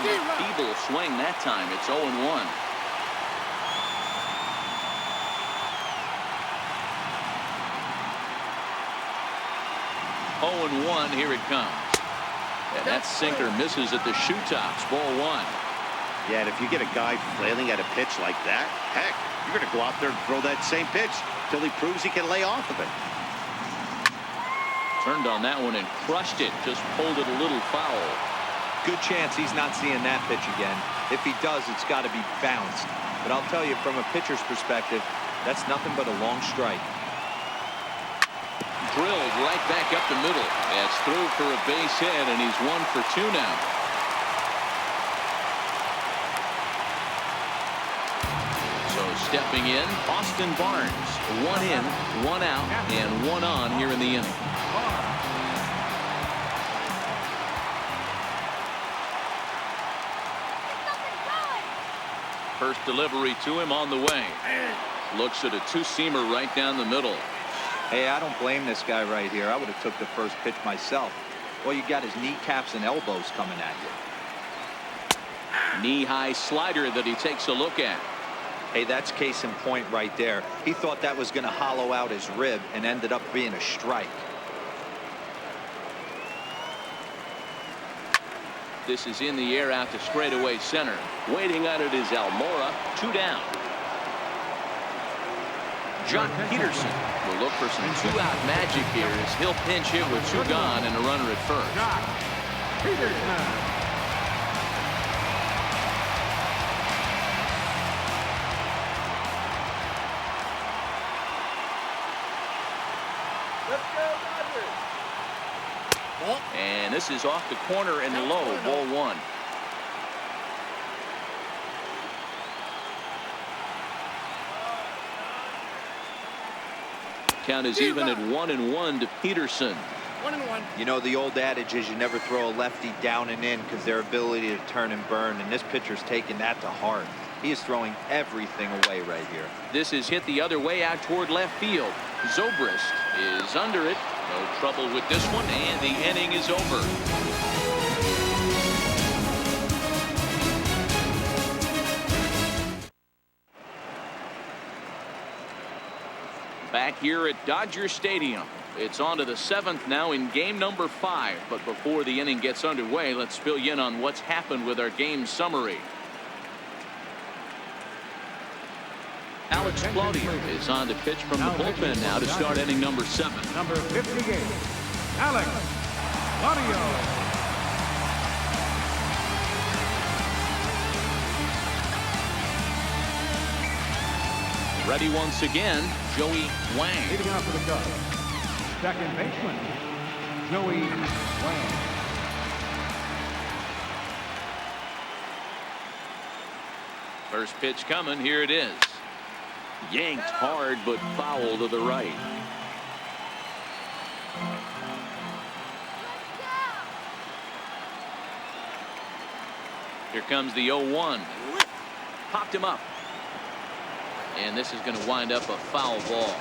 A feeble swing that time. It's 0-1. Oh, 1 here it comes. And that sinker misses at the shoe tops. Ball 1. Yeah, and if you get a guy flailing at a pitch like that, heck, you're going to go out there and throw that same pitch till he proves he can lay off of it. Turned on that one and crushed it. Just pulled it a little foul. Good chance he's not seeing that pitch again. If he does, it's got to be bounced. But I'll tell you, from a pitcher's perspective, that's nothing but a long strike. Drilled right back up the middle. That's through for a base hit, and he's 1 for 2 now. So stepping in, Austin Barnes. 1 in, 1 out, and 1 on here in the inning. First delivery to him on the way. Looks at a 2-seamer right down the middle. Hey, I don't blame this guy right here. I would have took the first pitch myself. Well, you got his kneecaps and elbows coming at you. Knee-high slider that he takes a look at. Hey, that's case in point right there. He thought that was going to hollow out his rib and ended up being a strike. This is in the air out to straightaway center. Waiting on it is Almora. 2 down. Jock Peterson will look for some 2-out magic here as he'll pinch hit with 2 gone and a runner at first. Jock Peterson. Let's go, Dodgers. And this is off the corner and low. Ball 1. Count is even at 1-1 to Peterson. 1-1. You know, the old adage is you never throw a lefty down and in because their ability to turn and burn, and this pitcher's taking that to heart. He is throwing everything away right here. This is hit the other way out toward left field. Zobrist is under it. No trouble with this one, and the inning is over. Back here at Dodger Stadium. It's on to the 7th now in game number 5. But before the inning gets underway, let's fill you in on what's happened with our game summary. Alex Claudio is on to pitch from the bullpen now to start inning number 7. Number 58, Alex Claudio. Ready once again, Joey Wang. Leading off for the Cubs, second baseman, Joey Wang. First pitch coming. Here it is. Yanked hard, but foul to the right. Here comes the 0-1. Popped him up. And this is going to wind up a foul ball.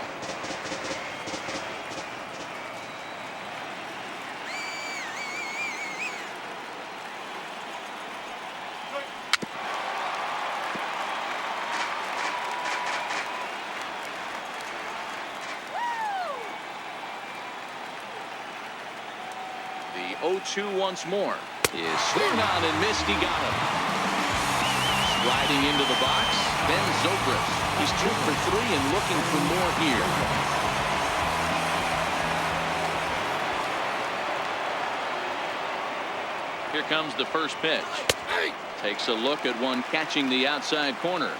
The 0-2 once more is swung on and missed. He got him. Sliding into the box, Ben Zobrist. He's 2 for 3 and looking for more here. Here comes the first pitch. Takes a look at one catching the outside corner.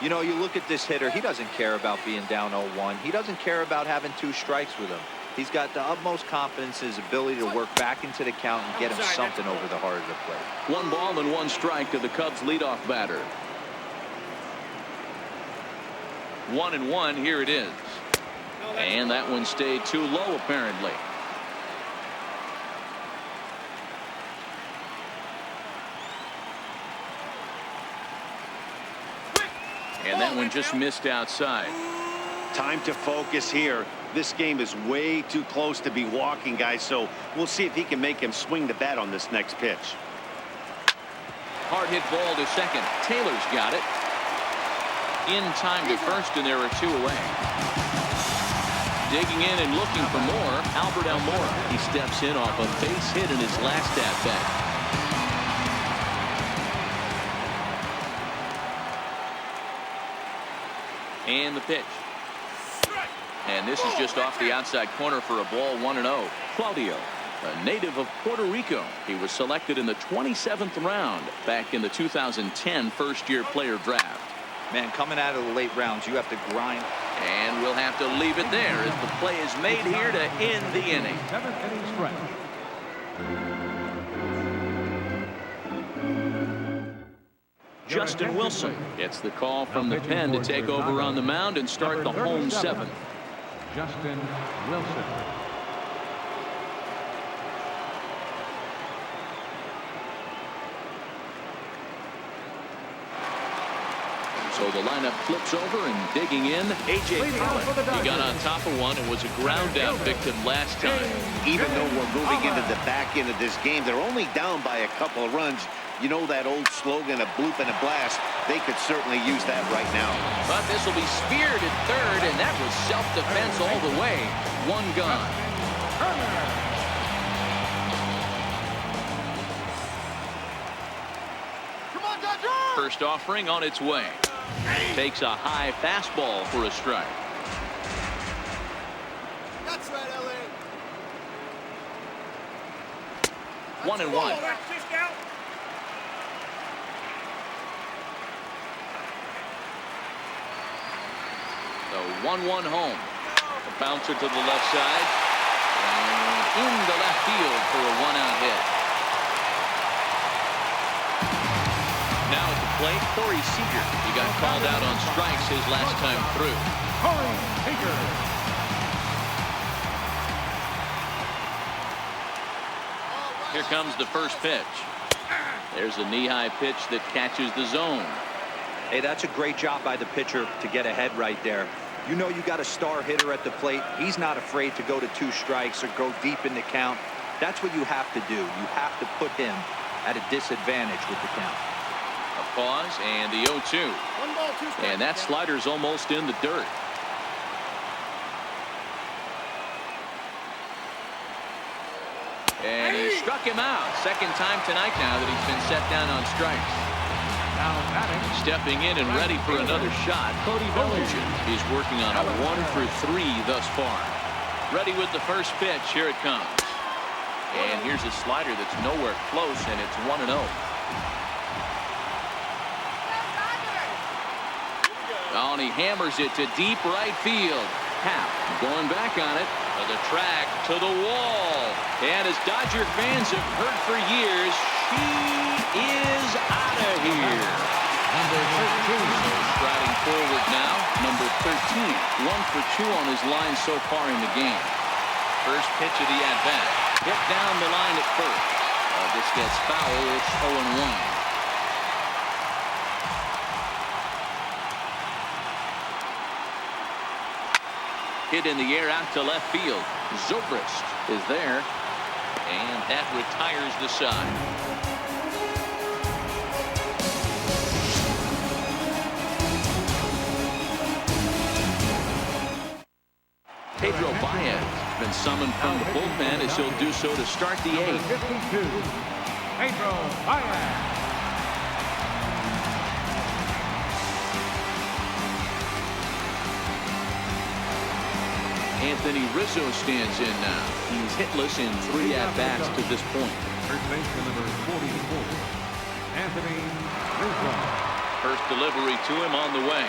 You know, you look at this hitter, he doesn't care about being down 0-1. He doesn't care about having 2 strikes with him. He's got the utmost confidence in his ability to work back into the count and get him something over the heart of the plate. 1 ball and 1 strike to the Cubs leadoff batter. 1-1. Here it is. And that one stayed too low apparently. And that one just missed outside. Time to focus here. This game is way too close to be walking, guys, so we'll see if he can make him swing the bat on this next pitch. Hard hit ball to second. Taylor's got it. In time to first, and there are 2 away. Digging in and looking for more, Albert Almora. He steps in off a base hit in his last at-bat. And the pitch. And this is just off the outside corner for a ball. 1-0. Claudio, a native of Puerto Rico. He was selected in the 27th round back in the 2010 first-year player draft. Man, coming out of the late rounds, you have to grind. And we'll have to leave it there as the play is made here to end the inning. 7th inning stretch. Justin Wilson gets the call from the pen to take over on the mound and start the home 7th. Justin Wilson. So the lineup flips over and digging in. A.J. Pollock. He got on top of one and was a ground out victim last time. Even though we're moving into the back end of this game, they're only down by a couple of runs. You know that old slogan, a bloop and a blast. They could certainly use that right now. But this will be speared at third, and that was self-defense all the way. 1 gone. First offering on its way. Takes a high fastball for a strike. That's right, LA. 1-1. The 1-1 home. A bouncer to the left side. And into left field for a 1-out hit. Now at the plate, Corey Seager. He got called out on strikes his last time through. Corey Seager. Here comes the first pitch. There's a knee-high pitch that catches the zone. Hey, that's a great job by the pitcher to get ahead right there. You know you got a star hitter at the plate. He's not afraid to go to 2 strikes or go deep in the count. That's what you have to do. You have to put him at a disadvantage with the count. A pause and the 0-2. 1 ball, 2 strikes. And that slider's almost in the dirt. And he struck him out. Second time tonight now that he's been set down on strikes. Now batting. Stepping in and ready for another shot, Cody Bellinger. He's working on a 1 for 3 thus far. Ready with the first pitch. Here it comes. And here's a slider that's nowhere close, and it's 1-0. Oh, and he hammers it to deep right field. Happ going back on it. To the track, to the wall. And as Dodger fans have heard for years, she is out of here. Number 13. Striding forward now, number 13. 1 for 2 on his line so far in the game. First pitch of the at-bat. Hit down the line at first. This gets foul. It's 0-1. Hit in the air out to left field. Zobrist is there. And that retires the side. Pedro Baez has been summoned from the bullpen as he'll do so to start the Number 8th. 52. Pedro Baez. Anthony Rizzo stands in now. He's hitless in 3 at-bats to this point. First baseman number 44. Anthony Rizzo. First delivery to him on the way.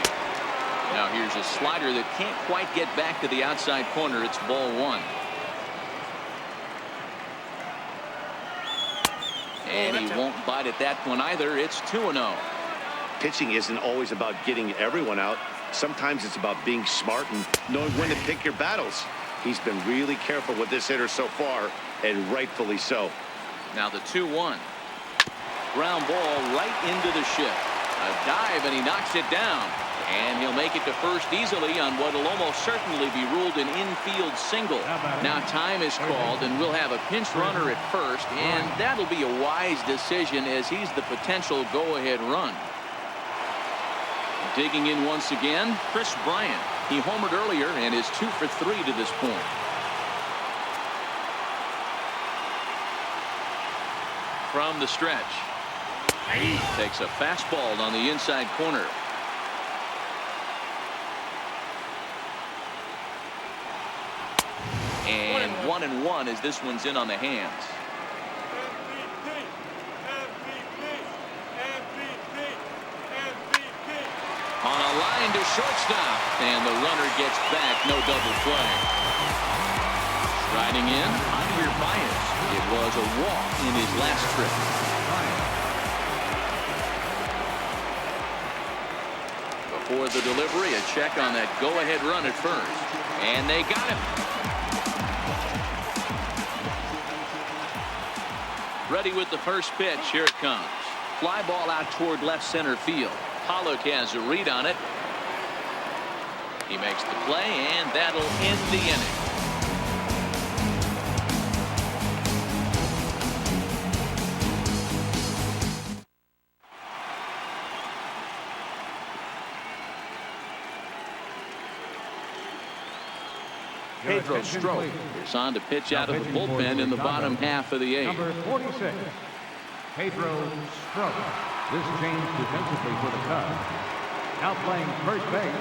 Now here's a slider that can't quite get back to the outside corner. It's ball 1. And he won't bite at that one either. It's 2-0. Pitching isn't always about getting everyone out. Sometimes it's about being smart and knowing when to pick your battles. He's been really careful with this hitter so far, and rightfully so. Now the 2-1. Ground ball right into the shift. A dive, and he knocks it down. And he'll make it to first easily on what will almost certainly be ruled an infield single. Now time is called, and we'll have a pinch runner at first, and that'll be a wise decision as he's the potential go-ahead run. Digging in once again, Chris Bryant. He homered earlier and is 2 for 3 to this point. From the stretch. He takes a fastball on the inside corner. And 1-1 as this one's in on the hands. On a line to shortstop, and the runner gets back. No double play. Striding in, Javier Baez. It was a walk in his last trip. Before the delivery, a check on that go-ahead run at first. And they got him. Ready with the first pitch. Here it comes. Fly ball out toward left center field. Pollock has a read on it. He makes the play, and that'll end the inning. Pedro Strop is on to pitch out of the bullpen in the bottom half of the 8th. Number 46. Pedro Strop. This changed defensively for the Cubs. Now playing first base,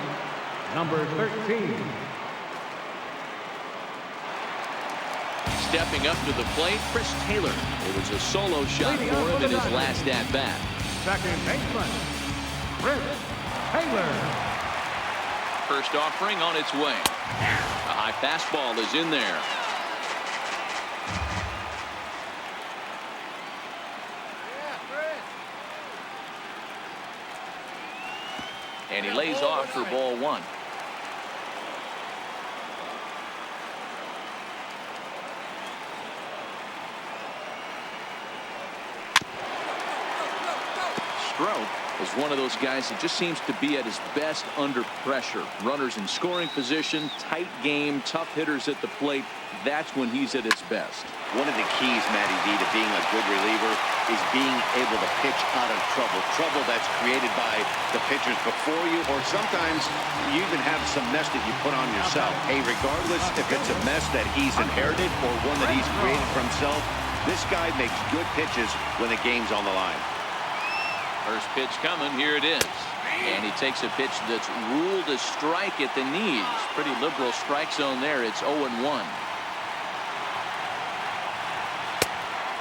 number 13. Stepping up to the plate, Chris Taylor. It was a solo shot for him in his last at-bat. Second baseman, Chris Taylor. First offering on its way. A high fastball is in there. And he lays off for ball one. Stroh is one of those guys that just seems to be at his best under pressure. Runners in scoring position, tight game, tough hitters at the plate. That's when he's at his best. One of the keys, Matty D, to being a good reliever is being able to pitch out of trouble. Trouble that's created by the pitchers before you, or sometimes you even have some mess that you put on yourself. Hey, regardless if it's a mess that he's inherited or one that he's created for himself, this guy makes good pitches when the game's on the line. First pitch coming. Here it is. And he takes a pitch that's ruled a strike at the knees. Pretty liberal strike zone there. It's 0-1.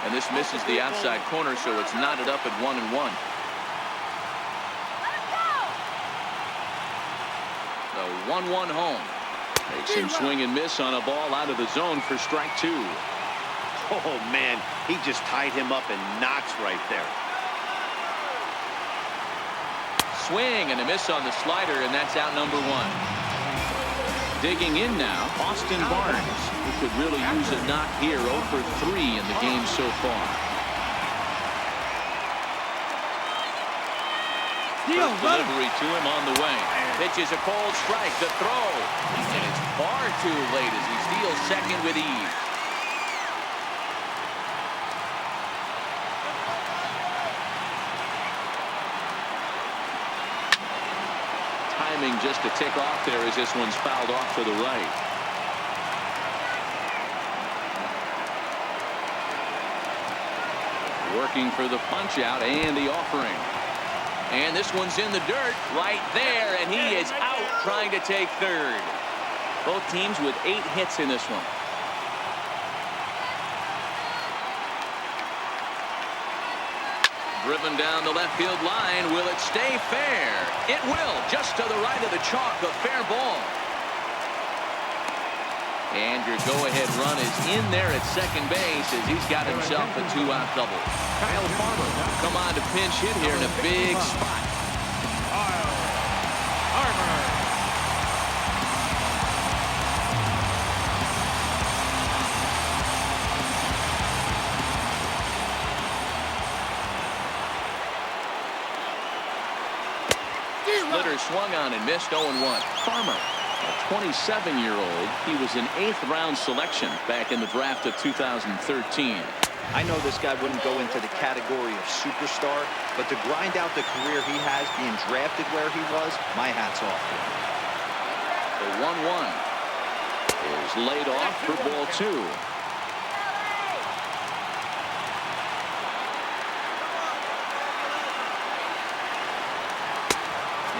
And this misses the outside corner, so it's knotted up at 1-1. The 1-1 home. Makes him swing and miss on a ball out of the zone for strike two. Oh, man, he just tied him up in knots right there. Swing and a miss on the slider, and that's out number one. Digging in now, Austin Barnes, who could really use a knock here. 0 for 3 in the game so far. First delivery to him on the way. Pitches a cold strike. The throw. And it's far too late as he steals second with ease. Timing just a tick off there as this one's fouled off to the right. Working for the punch out and the offering. And this one's in the dirt right there, and he is out trying to take third. Both teams with 8 hits in this one. Driven down the left field line. Will it stay fair? It will. Just to the right of the chalk. A fair ball. And your go-ahead run is in there at second base as he's got himself a 2-out double. Kyle Farmer come on to pinch hit here in a big spot. Splitter swung on and missed. 0-1. Farmer, a 27-year-old. He was an 8th-round selection back in the draft of 2013. I know this guy wouldn't go into the category of superstar, but to grind out the career he has being drafted where he was, my hat's off. The 1-1 is laid off for ball 2.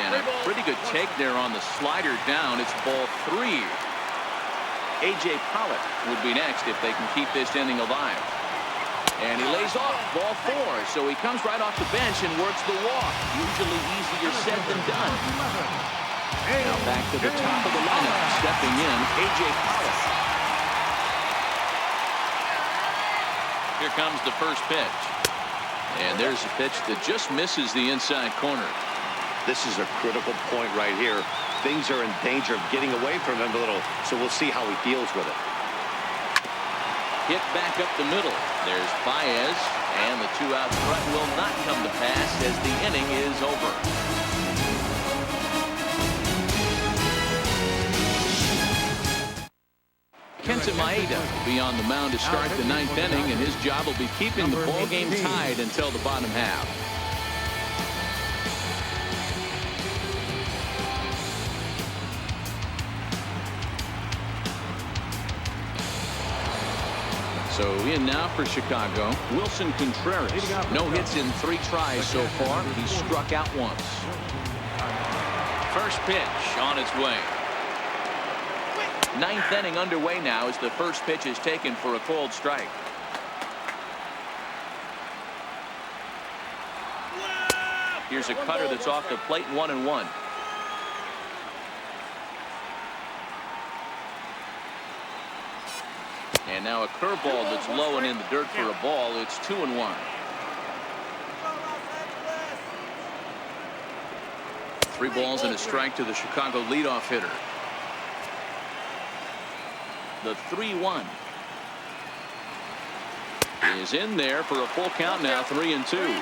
And a pretty good take there on the slider down. It's ball 3. A.J. Pollock would be next if they can keep this inning alive. And he lays off ball 4. So he comes right off the bench and works the walk. Usually easier said than done. Now back to the top of the lineup. Stepping in, A.J. Pollock. Here comes the first pitch. And there's a pitch that just misses the inside corner. This is a critical point right here. Things are in danger of getting away from him a little, so we'll see how he deals with it. Hit back up the middle. There's Baez, and the 2-out threat will not come to pass as the inning is over. Kenta Maeda will be on the mound to start the 9th inning, and his job will be keeping the ball game tied until the bottom half. So in now for Chicago, Wilson Contreras. No hits in 3 tries so far. He struck out once. First pitch on its way. 9th inning underway now as the first pitch is taken for a called strike. Here's a cutter that's off the plate, 1-1. And now a curveball that's low and in the dirt for a ball. It's 2-1. 3 balls and a strike to the Chicago leadoff hitter. The 3-1 is in there for a full count now, 3-2.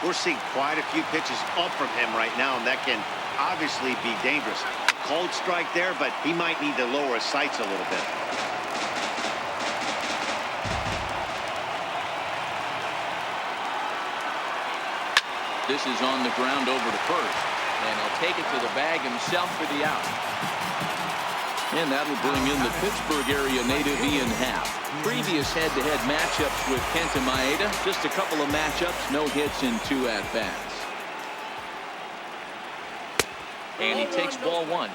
We're seeing quite a few pitches up from him right now, and that can obviously be dangerous. Cold strike there, but he might need to lower his sights a little bit. This is on the ground over to first, and he'll take it to the bag himself for the out. And that'll bring in the Pittsburgh area native Ian Happ. Previous head-to-head matchups with Kenta Maeda, just a couple of matchups, no hits in 2 at-bats. And he takes ball 1.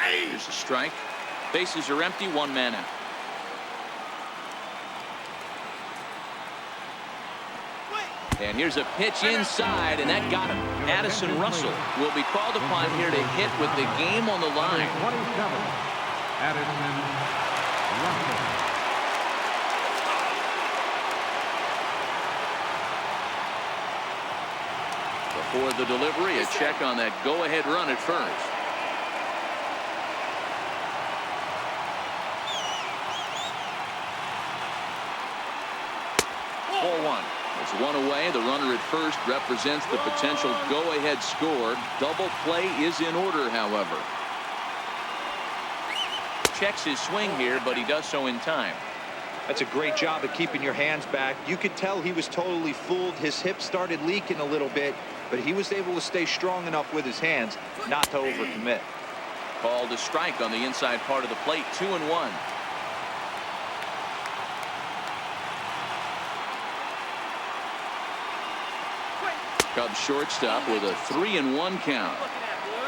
Here's a strike. Bases are empty, 1 man out. And here's a pitch inside, and that got him. Addison Russell will be called upon here to hit with the game on the line. 27, Addison Russell. Before the delivery, a check on that go-ahead run at first. Ball 1. It's 1 away. The runner at first represents the potential go-ahead score. Double play is in order, however. Checks his swing here, but he does so in time. That's a great job of keeping your hands back. You could tell he was totally fooled. His hip started leaking a little bit, but he was able to stay strong enough with his hands not to overcommit. Called a strike on the inside part of the plate, 2-1. Cubs shortstop with a 3-1 count.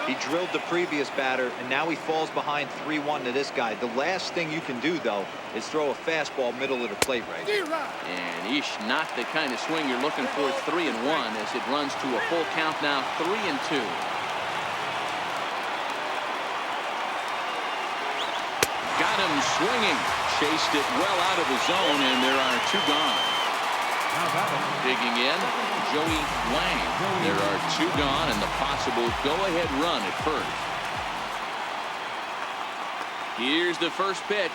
He drilled the previous batter, and now he falls behind 3-1 to this guy. The last thing you can do, though, is throw a fastball middle of the plate right here. And not the kind of swing you're looking for. 3-1 as it runs to a full count now, 3-2. Got him swinging. Chased it well out of the zone, and there are 2 gone. Digging in, Joey Wang. There are 2 gone, and the possible go-ahead run at first. Here's the first pitch.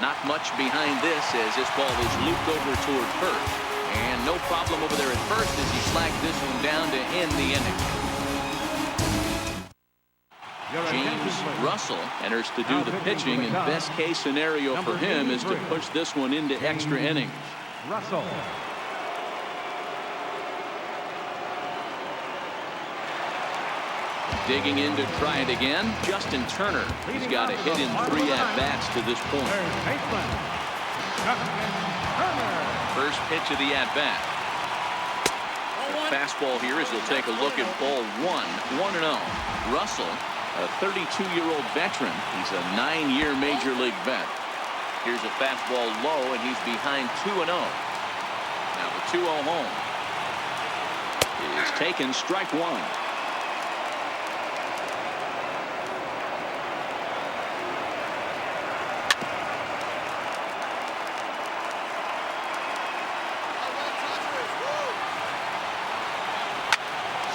Not much behind this as this ball is looped over toward first. And no problem over there at first as he slacked this one down to end the inning. James Russell enters to do the pitching, and best case scenario for him is to push this one into extra innings. Russell. Digging in to try it again, Justin Turner. He's got a hit in 3 at-bats to this point. First pitch of the at-bat. Fastball here as he'll take a look at ball 1, 1-0. Russell, a 32-year-old veteran. He's a 9-year major league vet. Here's a fastball low, and he's behind 2-0. Now the 2-0 home is taken, strike 1.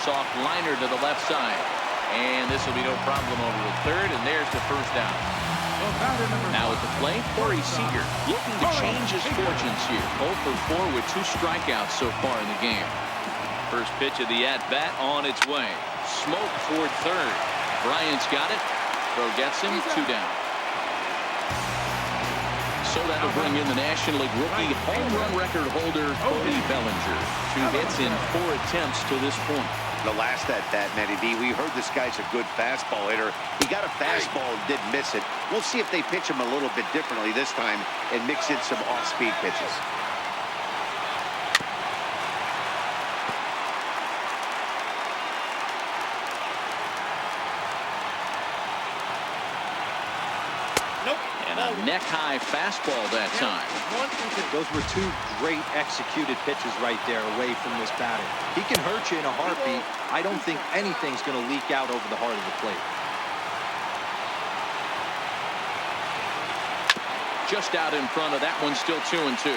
Soft liner to the left side, and this will be no problem over the third, and there's the first out. Now at the plate, Corey Seager looking to change his fortunes here. 0 for 4 with 2 strikeouts so far in the game. First pitch of the at-bat on its way. Smoke toward third. Bryant's got it. Throw gets him, 2 down. So that'll bring in the National League rookie home run record holder, Cody Bellinger. 2 hits in 4 attempts to this point. The last at bat, Matty B, we heard this guy's a good fastball hitter. He got a fastball and didn't miss it. We'll see if they pitch him a little bit differently this time and mix in some off-speed pitches. And a neck-high fastball that time. Those were two great executed pitches right there away from this batter. He can hurt you in a heartbeat. I don't think anything's going to leak out over the heart of the plate. Just out in front of that one, still 2-2.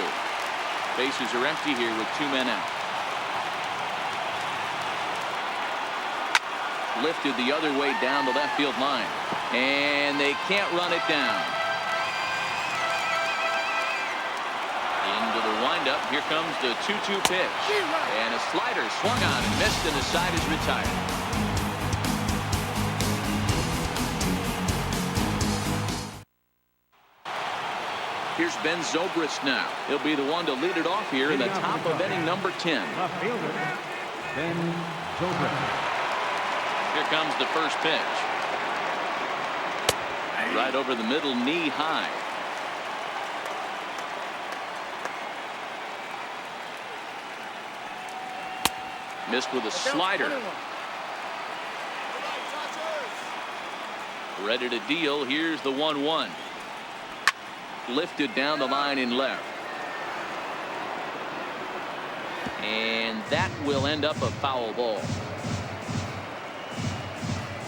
Bases are empty here with 2 men out. Lifted the other way down the left field line. And they can't run it down. Into the windup. Here comes the 2-2 pitch. And a slider swung on and missed, and the side is retired. Here's Ben Zobrist now. He'll be the one to lead it off here in the top of inning number 10. Left fielder, Ben Zobrist. Here comes the first pitch. Right over the middle, knee high. Missed with a slider. Ready to deal. Here's the 1-1. Lifted down the line in left. And that will end up a foul ball.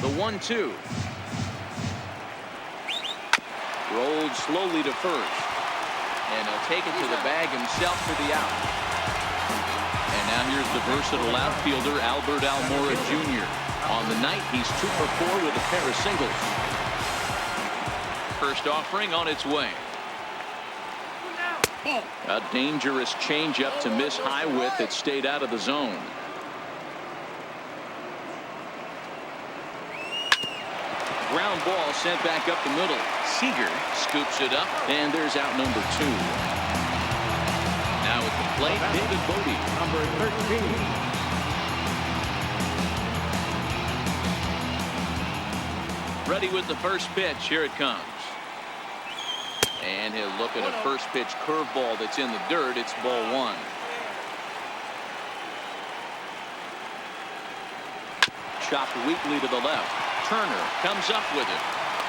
The 1-2. Rolled slowly to first. And he'll take it to the bag himself for the out. And now here's the versatile outfielder, Albert Almora Jr. On the night, he's 2 for 4 with a pair of singles. First offering on its way. A dangerous changeup to miss high with. It stayed out of the zone. Ground ball sent back up the middle. Seager scoops it up, and there's out number 2. Now at the plate, David Bodie. Number 13. Ready with the first pitch. Here it comes. And he'll look at a first pitch curveball that's in the dirt. It's ball 1. Chopped weakly to the left. Turner comes up with it.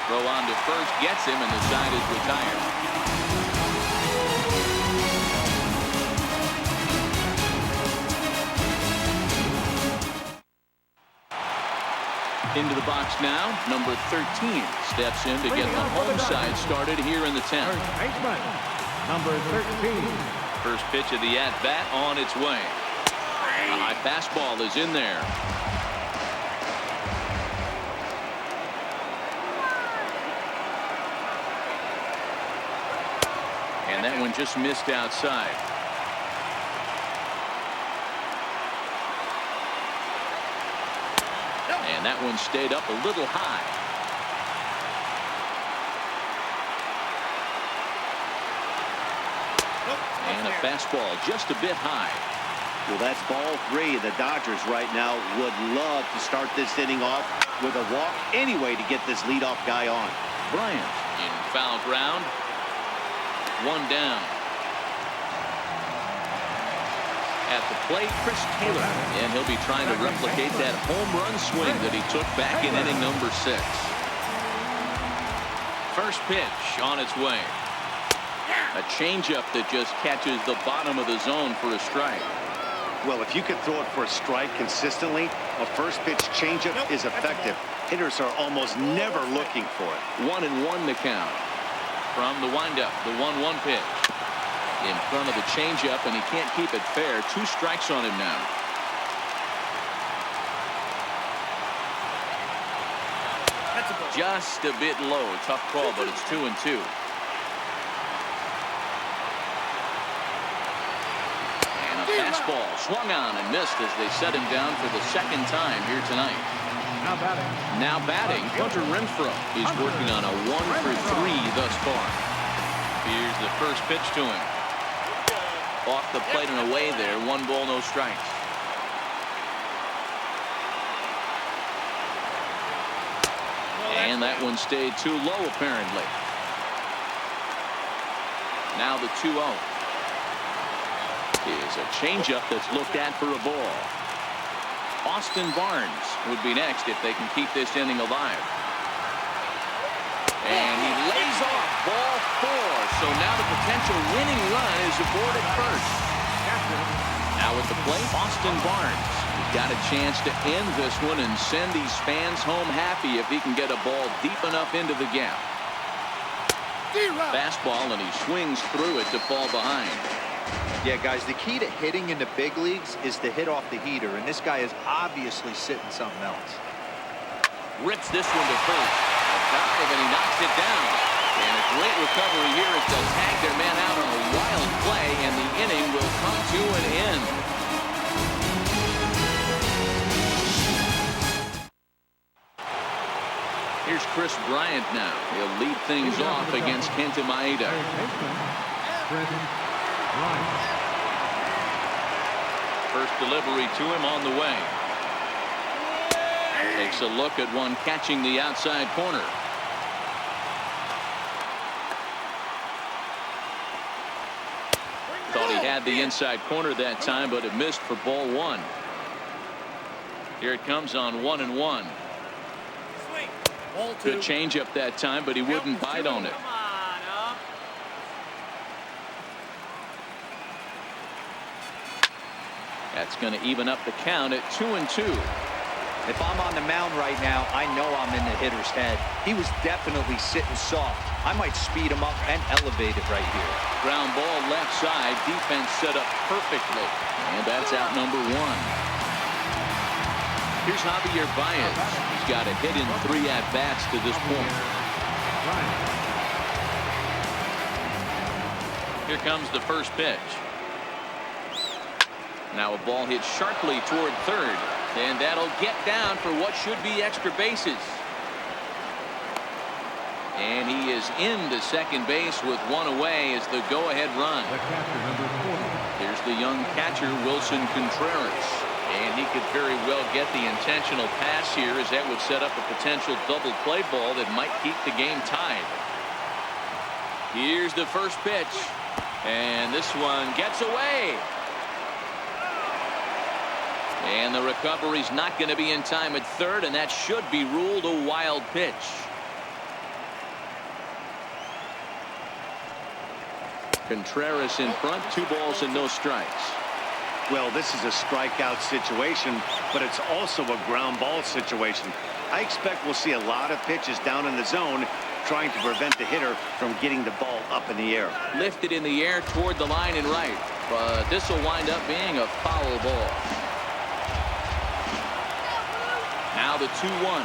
Throw on to first, gets him, and the side is retired. Into the box now, number 13 steps in to get the home side started here in the 10th. First baseman, number 13. First pitch of the at-bat on its way. A high fastball is in there. And that one just missed outside. And that one stayed up a little high. And a fastball just a bit high. Well, that's ball 3. The Dodgers right now would love to start this inning off with a walk anyway to get this leadoff guy on. Bryant in foul ground. 1 down. At the plate, Chris Taylor, and he'll be trying to replicate that home run swing that he took back in inning number 6. First pitch on its way. A changeup that just catches the bottom of the zone for a strike. Well, if you can throw it for a strike consistently, a first pitch changeup is effective. Hitters are almost never looking for it. 1-1 the count. From the windup, the 1-1 pitch. In front of the changeup, and he can't keep it fair. 2 strikes on him now. Just a bit low. Tough call, but it's 2-2. And a fastball swung on and missed as they set him down for the 2nd time here tonight. Now batting, Hunter Renfroe. He's working on a 1 for 3 thus far. Here's the first pitch to him. Off the plate and away there. 1 ball, no strikes. And that one stayed too low, apparently. Now the 2-0 is a changeup that's looked at for a ball. Austin Barnes would be next if they can keep this inning alive. And he lays off ball 4. So now the potential winning run is aboard at first. Now at the plate, Austin Barnes. He's got a chance to end this one and send these fans home happy if he can get a ball deep enough into the gap. Fastball, and he swings through it to fall behind. Yeah, guys, the key to hitting in the big leagues is to hit off the heater, and this guy is obviously sitting something else. Rips this one to first. A dive, and he knocks it down. And a great recovery here as they'll tag their man out on a wild play, and the inning will come to an end. Here's Chris Bryant now. He'll lead things off against Kenta Maeda. First delivery to him on the way. Takes a look at one catching the outside corner. Thought he had the inside corner that time, but it missed for ball 1. Here it comes on 1-1. Good changeup that time, but he wouldn't bite on it. That's going to even up the count at 2-2. If I'm on the mound right now, I know I'm in the hitter's head. He was definitely sitting soft. I might speed him up and elevate it right here. Ground ball left side. Defense set up perfectly. And that's out number 1. Here's Javier Baez. He's got a hit in 3 at-bats to this point. Here comes the first pitch. Now a ball hit sharply toward third. And that'll get down for what should be extra bases. And he is into second base with 1 away as the go-ahead run. Here's the young catcher, Wilson Contreras. And he could very well get the intentional pass here, as that would set up a potential double play ball that might keep the game tied. Here's the first pitch. And this one gets away. And the recovery's not going to be in time at third, and that should be ruled a wild pitch. Contreras in front, 2 balls and no strikes. Well, this is a strikeout situation, but it's also a ground ball situation. I expect we'll see a lot of pitches down in the zone trying to prevent the hitter from getting the ball up in the air. Lifted in the air toward the line and right, but this will wind up being a foul ball. Now the 2-1.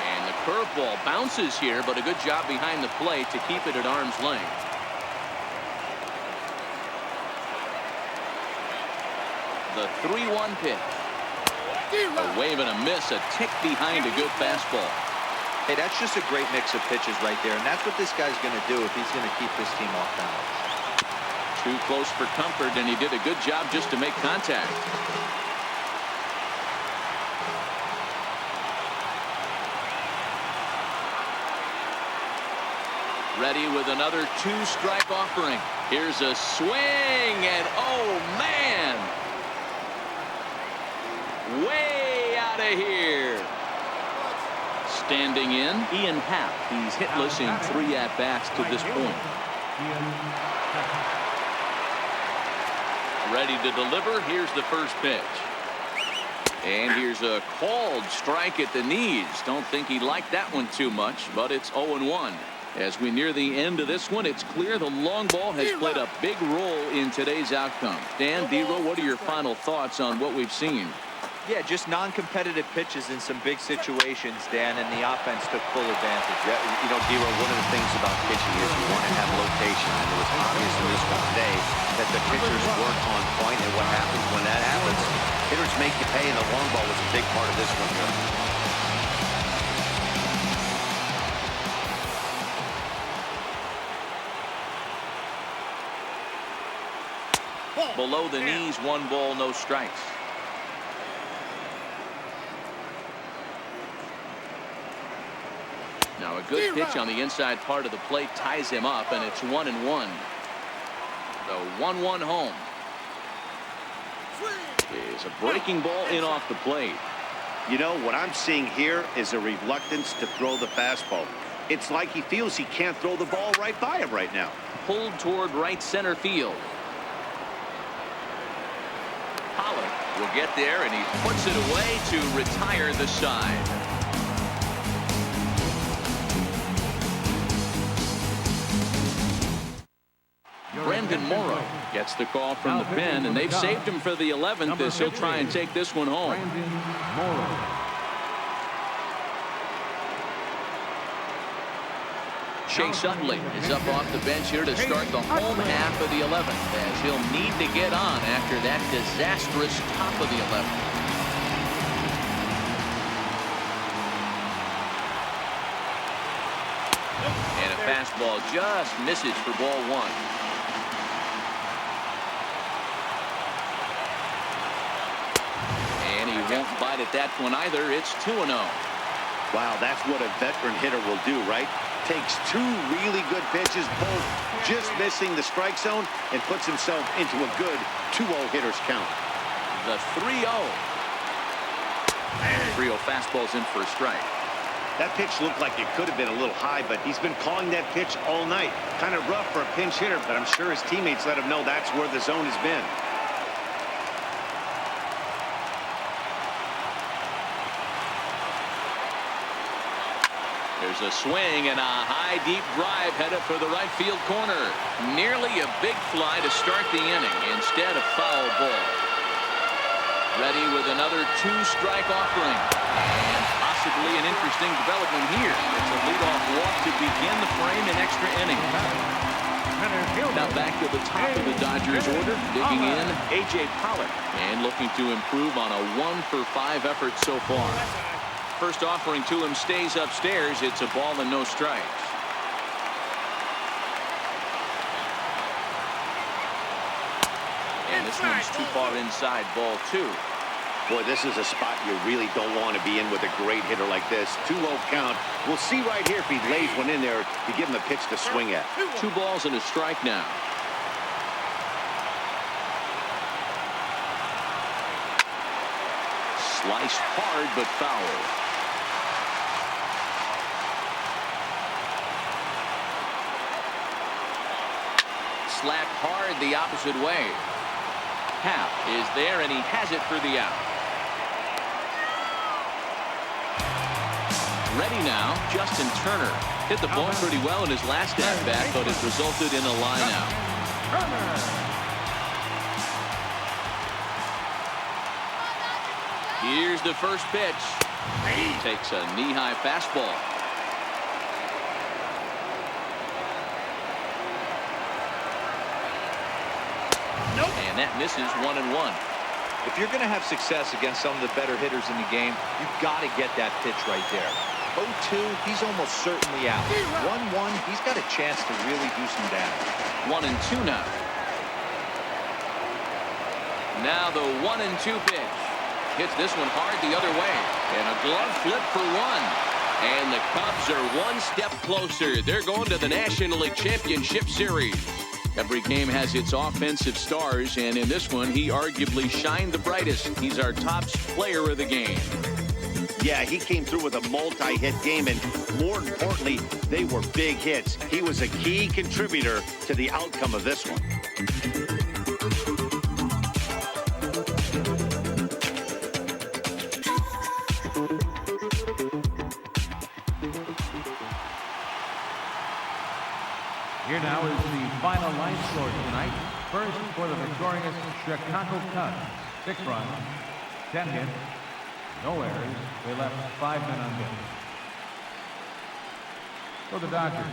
And the curveball bounces here, but a good job behind the plate to keep it at arm's length. The 3-1 pitch. A wave and a miss, a tick behind a good fastball. Hey, that's just a great mix of pitches right there, and that's what this guy's going to do if he's going to keep this team off balance. Too close for comfort, and he did a good job just to make contact. Ready with another 2-strike offering. Here's a swing, and oh man, way out of here. Standing in, Ian Happ. He's hitless in 3 at-bats to this point. Ready to deliver. Here's the first pitch. And here's a called strike at the knees. Don't think he liked that one too much, but it's 0-1. As we near the end of this one, it's clear the long ball has played a big role in today's outcome. Dan, Dero, what are your final thoughts on what we've seen? Yeah, just non-competitive pitches in some big situations, Dan, and the offense took full advantage. Yeah, you know, Dero, one of the things about pitching is you want to have location. And it was obvious in this one today that the pitchers weren't on point, and what happens when that happens? Hitters make you pay, and the long ball was a big part of this one here. Below the knees, 1 ball, no strikes. good pitch on the inside part of the plate ties him up, and it's 1-1. The 1-1 home. Is a breaking ball in off the plate. You know, what I'm seeing here is a reluctance to throw the fastball. It's like he feels he can't throw the ball right by him right now. Pulled toward right center field. Pollock will get there, and he puts it away to retire the side. Brandon Morrow gets the call from the pen, and they've saved him for the 11th as he'll try and take this one home. Chase Utley is up off the bench here to start the home half of the 11th, as he'll need to get on after that disastrous top of the 11th. And a fastball just misses for ball one. And he won't bite at that one either. It's 2-0. Wow, that's what a veteran hitter will do, right? Takes two really good pitches, both just missing the strike zone, and puts himself into a good 2-0 hitter's count. The 3-0. 3-0 fastball's in for a strike. That pitch looked like it could have been a little high, but he's been calling that pitch all night. Kind of rough for a pinch hitter, but I'm sure his teammates let him know that's where the zone has been. There's a swing and a high deep drive headed for the right field corner. Nearly a big fly to start the inning instead of foul ball. Ready with another two-strike offering. And possibly an interesting development here. It's a leadoff walk to begin the frame in extra innings. Now back to the top of the Dodgers order. Digging in, A.J. Pollock. And looking to improve on a 1-for-5 effort so far. First offering to him stays upstairs. It's a ball and no strikes. And this one's too far inside, ball two. Boy, this is a spot you really don't want to be in with a great hitter like this. 2-0 count. We'll see right here if he lays one in there to give him a pitch to swing at. 2 balls and a strike now. Sliced hard but foul. Slapped hard the opposite way. Happ is there, and he has it for the out. Ready now, Justin Turner. Hit the ball pretty well in his last at-bat, but it resulted in a line out. Here's the first pitch. He takes a knee-high fastball. And that misses 1-1. If you're going to have success against some of the better hitters in the game, you've got to get that pitch right there. 0-2, he's almost certainly out. 1-1, he's got a chance to really do some damage. 1-2 now. Now the 1-2 pitch. Hits this one hard the other way. And a glove flip for one. And the Cubs are one step closer. They're going to the National League Championship Series. Every game has its offensive stars, and in this one, he arguably shined the brightest. He's our top player of the game. Yeah, he came through with a multi-hit game, and more importantly, they were big hits. He was a key contributor to the outcome of this one. Here now is the final line score tonight. First for the victorious Chicago Cubs. 6 runs, 10 hits, no errors. They left 5 men on base. For the Dodgers,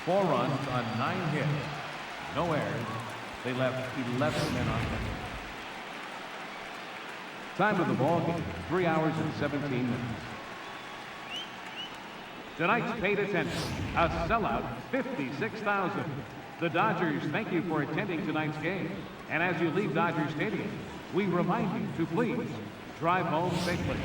4 runs on 9 hits, no errors. They left 11 men on base. Time of the ball game, 3 hours and 17 minutes. Tonight's paid attendance, a sellout 56,000. The Dodgers thank you for attending tonight's game. And as you leave Dodger Stadium, we remind you to please drive home safely.